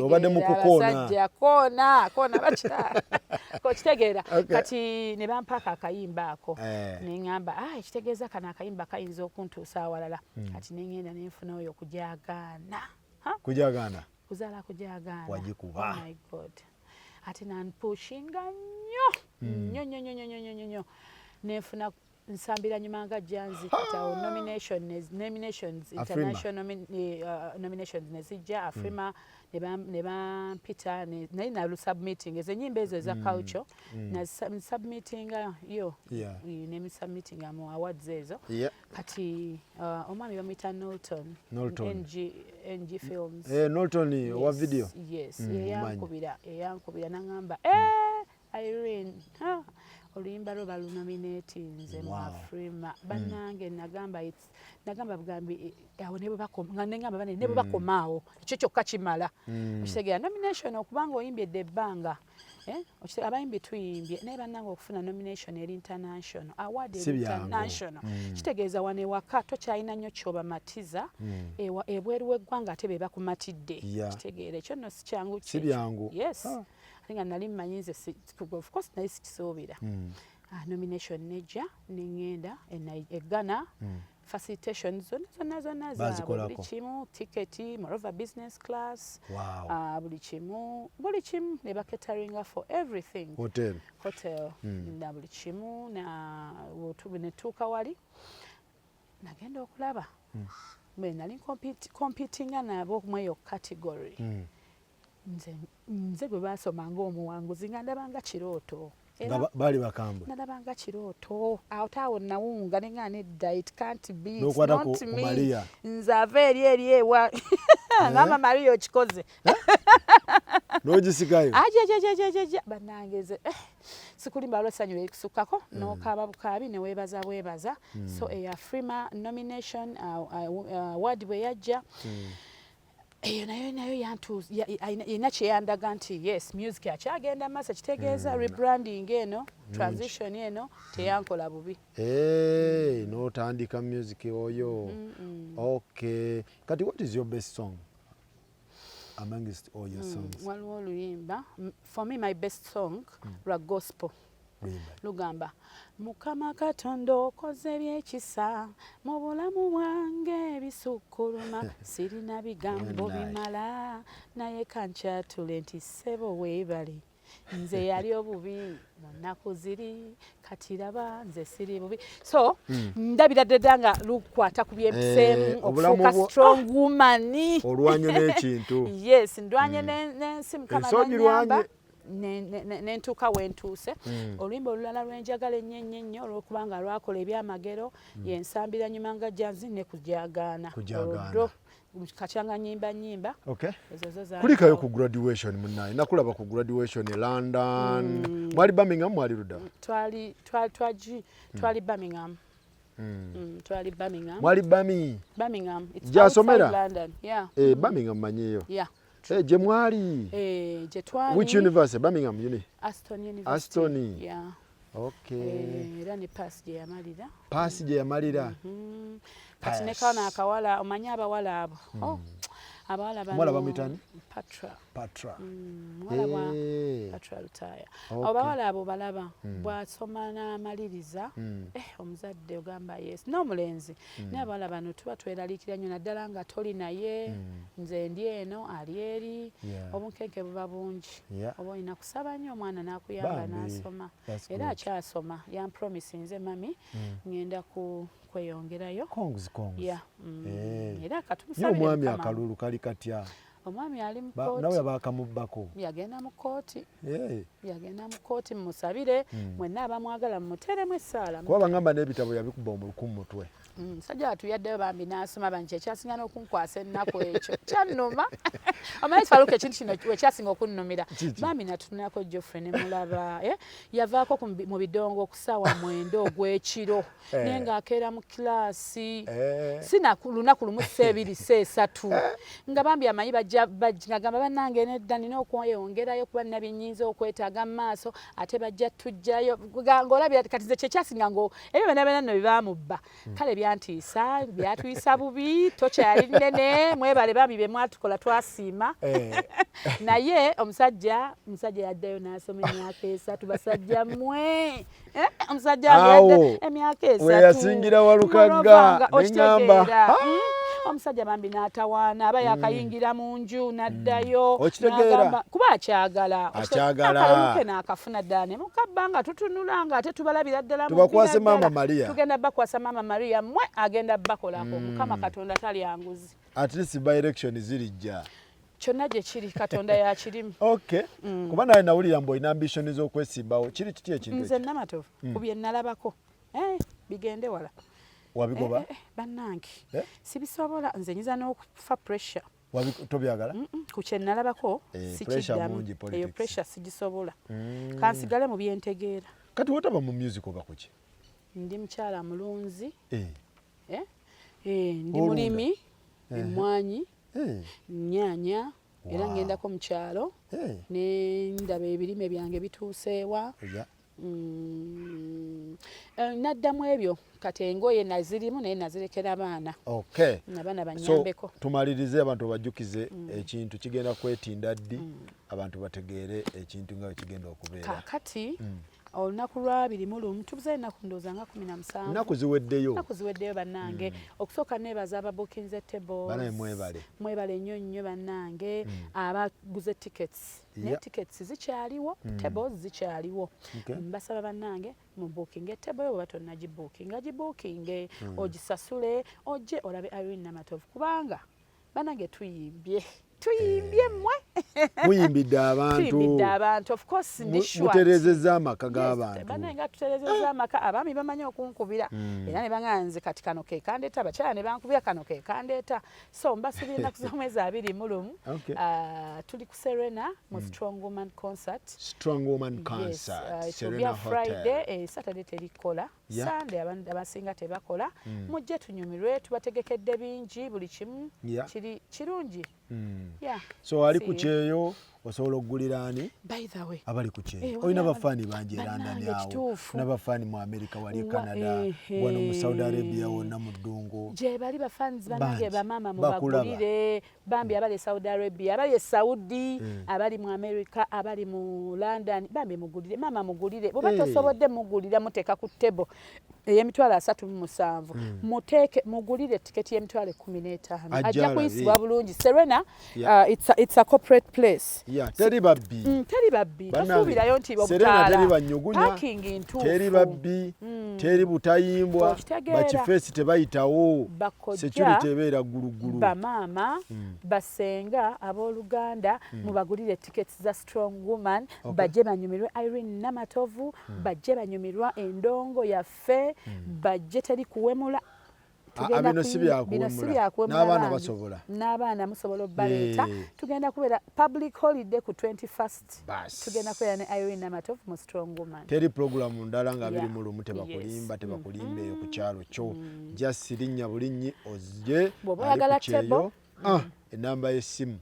obadde mu kukoona koona bakyala kokitegeera kati ne bampaaka akayimba ako neŋŋamba ekitegeeza kano akayimba kayinza okuntuusa awalala kati neŋŋenda nenfuna oyo kuzaala wagikuba my god ate nanpushinga nnyo nenfuna nsambira nyuma nga janzikitawo nominations international nominations nezijja Afrima ne bampita naye na submitting ezo ennyimba ezo eza culture na submitting yo ne submitting mu awards ezo kati omwami bamuyita Norton NG Films Norton wa video yes eyankubira n'angamba Irene oluyimba lwo balunominate nze mu Afrima bannange nagamba bugambi awo ne bwe bakomaawo ekyo kyokka kimala okitegeera nomination okubanga oyimbye edda ebbanga abayimbi tuyimbye naye bannange okufuna nomination eri international award international kitegeeza wano ewaka tokyalina nnyo kyobamatiza ebweru w'eggwanga ate be bakumatidde kitegeera ekyo nno si kyangu yes nga nali mmanyize of course naye sikisuubira nomination nejja neŋŋenda eggana facilitation zonna zaabwe buli kimu tiketi moreover business class buli kimu ne baketaringa for everything hotel na buli kimu netuuka wali nagenda okulaba bwe nali competinga nabo mweyo category nze gwe baasomanga omuwanguzi nga ndabanga kirooto bali bakambwe nalabanga kirooto awo nawunga nenga nedda it can't be not me nze ava eri ewa ngamba Maria okikoze n'ogisikayo ajejejejeje bannangeze sikulimba lwessanyu erikusukkako n'okaaba bukaabi ne weebaza so Afrima nomination award bwe yajja eyo nayo yantuuza yina kyeyandaga nti yes music akyagenda maaso kitegeeza rebranding eno transition eno teyankola bubi n'otandika music oyo okay kati what is your best song amongst all your songs waliwo oluyimba for me my best song lwa gospel lugamba Mukama Katonda okoze ebyekisa mu bulamu bwange ebisukkuluma sirina bigambo bimala naye kankyatule nti ssebo weebale nze yali obubi mu nnaku ziri kati raba nze siri bubi so ndabira ddedda nga lukwata ku byempiseemu okufuuka strong woman olwanye n'ekintu yes ndwanye n'ensi Mukama n'anyamba nentuuka wentuuse oluyimba olulala lwenjagala ennyo olwokubanga lwakola ebyamagero yensambira nyuma nga janzi ne kujagaana olwo kachanga nyimba kulikayo ku graduation munaye nakulaba ku graduation e London mwali Birmingham mwali Luda twali Birmingham twali Birmingham mwali Birmingham jasomera London Birmingham manyiyo je mwali je twali which university Birmingham uni Aston University Aston okay era ne pass je yamalira kati ne kana akawala omanya abawala abo abawala bano mwala bamwitani Patra mwala Patra Lutaya abawala abo balaba bwasoma n'amaliriza omuzadde ogamba yes n'omulenzi n'abawala bano tuba tweraliikira nnyo naddala nga toli naye nze ndi eno ali eri obunkenke buba bungi oba olina kusaba nnyo omwana n'akuyamba n'asoma era akyasoma yampromisi nze mami ngenda kweyongerayo era katumusabire omwami akalulu kali katya omwami ali mu kooti nawe bakamubbako yagenda mu kooti mumusabire mwenna abamwagala mumuteremu essaala kuba bangamba n'ebitabo yabikuba ku mutwe musajja watuyaddeyo bambi n'asoma banti ekyasinga n'okunkwasa ennaku ekyo kyannuma omanyi Faruku ekintu kino wekyasinga okunnumira bambi natutunako Geoffrey ne mulaba yavaako mu bidongo okusaawa 9 ogw'ekiro naye ng'akeera mu kilaasi lunaku lumu 2-3 nga bambi amanyi bagamba bannange nedda nina okweyongerayo kuba nina byennyinza okwetaaga mu maaso ate bajja tujjayo ng'olabira kati nze kyekyasinga ebyo byonna nno bibaamubba kale byantiisa byatuyisa bubi tokyali nnene mwebale bambi bye mwatukola twasiima naye omusajja yaddayo n'asoma emyaka 3 basajja mmwe omusajja yadde emyaka 3 weyasingira Walukaga neŋŋamba omusajja bambi n'atawaana aba yakayingira mu nju n'addayo kuba akyagala akaluluke n'akafuna ddala ne mukabba nga tutunula nga ate tubalabira ddala tubakwase Maama Maria tugenda bakwasa Maama Maria mmwe agenda bakolako Mukama Katonda talyanguzi at least by election zirijja kyonna gye kiri Katonda yakirimu. Okay. Kuba naye nawulira mbu olina ambition z'okwesimbawo kiri kiti ekintu nze Namatovu ku bye nalabako bigende wala wabigoba bannange sibisobola nze nyiza n'okufa pressure tobyagala ku kye nalabako sikiddamu eyo pressure sigisobola kansigale mu byentegeera. Kati wotaba mu music oba kuki? Ndi mukyala mulunzi ndi mulimi emmwanyi nnyaanya era ngendako mu kyalo ne ndaba ebirime byange bituuseewa. Naddamu ebyo kati engoye nazirimu naye nazirekera abaana. Abaana banyambeko. Tumalirize abantu bajjukize ekintu kigenda kwetinda ddi abantu bategeere ekintu nga kigenda okubeera. Kakati olunaku lwabiri mu lumu tubuze ennaku ndowooza nga 17. Ennaku ziweddeyo. Ennaku ziweddeyo bannange. Okusooka neebaza ababookings tables. Banaye mwebale. Mwebale nnyo nnyo bannange abaguze tickets. Ne tickets zikyaliwo, tables zikyaliwo. Mbasaba bannange mu booking table oba tonnagibookinga gibookinge ogisasule ojje olabe Irene Namatovu kubanga bannange tuyimbye mmwe. Muyimbidde abantu. Of course ndi sure. Muterezezza amaka g'abantu. Bannange tuterezezza amaka abaami bamanyi okunkubira era ne baŋŋanze kati kano ke kandeeta abakyala ne bankubira kano ke kandeeta so mbasubira ennaku z'omwezi 21 tuli ku Serena mu Strong Woman Concert. Strong Woman Concert. Serena Friday, Saturday terikola. Sunday abasinga tebakola. Mujje tunyumirwe tubategekedde bingi buli kimu kiri kirungi. So ali ku kyeyo osobola okugulira ani? By the way. Abali ku kyeyo. Olina bafaani bangi London awo. N'abafaani mu America wali Canada, wano mu Saudi Arabia wonna mu ddungu. Gye bali bafaanizi bannange bamaama mubagulire bambi abali Saudi Arabia, abali Saudi, abali mu America, abali mu London, bambi mugulire, maama mugulire. Bwe batosobodde mugulira muteeka ku table ey'emitwalo 37 muteeke mugulire tiketi y'emitwalo 15 ajja kuyisibwa bulungi. Serena it's a corporate place. Teri babbi. Teri babbi. Tosuubirayo nti Serena teri banyugunya. Parking ntuufu. Teri babbi. Teri butayimbwa. Bakifeesi tebayitawo. Security ebeera gulugulu. Bamaama basenga abooluganda mubagulire tickets za Strong Woman bajje banyumirwe Irene Namatovu bajje banyumirwa endongo yaffe bajje teri kuwemula. Bino si byakuwemula n'abaana basobola. N'abaana musobola obbaleeta. Tugenda kubeera public holiday ku 21st. Tugenda kubeera ne Irene Namatovu mu Strong Woman. Teri programu ndala nga biri mu lumu tebakulimba tebakulimba eyo ku kyalo kyo. Just linnya bulinyi ozje. Bw'oyagala tebo. Enamba y'essimu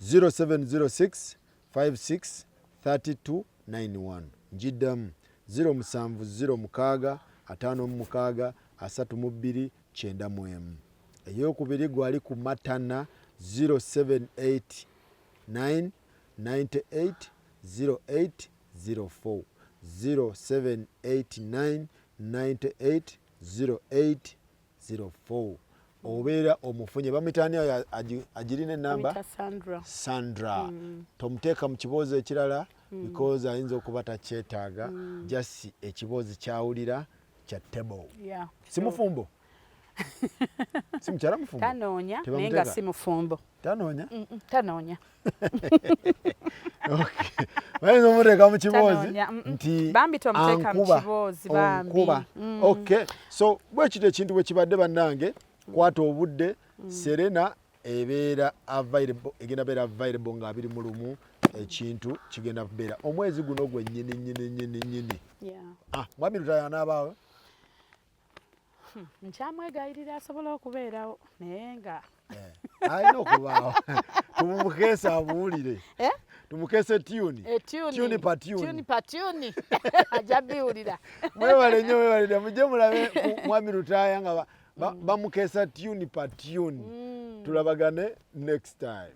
0706 56 32 91. Njiddamu 070 56 56 32 eyokubiri gwali ku Matana 0789 98 0804 0789 98 0804 obeera omufunye bamitaani ayo agirina enamba Sandra. Tomuteeka mu kiboozi ekirala because ayinza okuba takyetaaga just ekiboozi kyawulira kya table. Simufumbo. Simukyala mufumbo. Tanoonya naye nga si mufumbo. Tanoonya? Tanoonya. Okay. Bayinza omuteeka mu kiboozi nti bambi tomuteeka mu kiboozi bambi. Okay. So bwekito ekintu bwe kibadde bannange kwata obudde Serena ebeera available egenda beera available nga 21 ekintu kigenda kubeera omwezi guno gwe nyini. Mwami Lutaya n'abaawe nkyamwegayirira asobola okubeerawo naye nga alina okubaawo tumukeesa abuwulire tumukeese tuni patuni ajja biwulira. Mwebale nnyo mwebale mujje mulabe Mwami Lutaya nga bamukeesa tuni patuni. Tulabagane next time.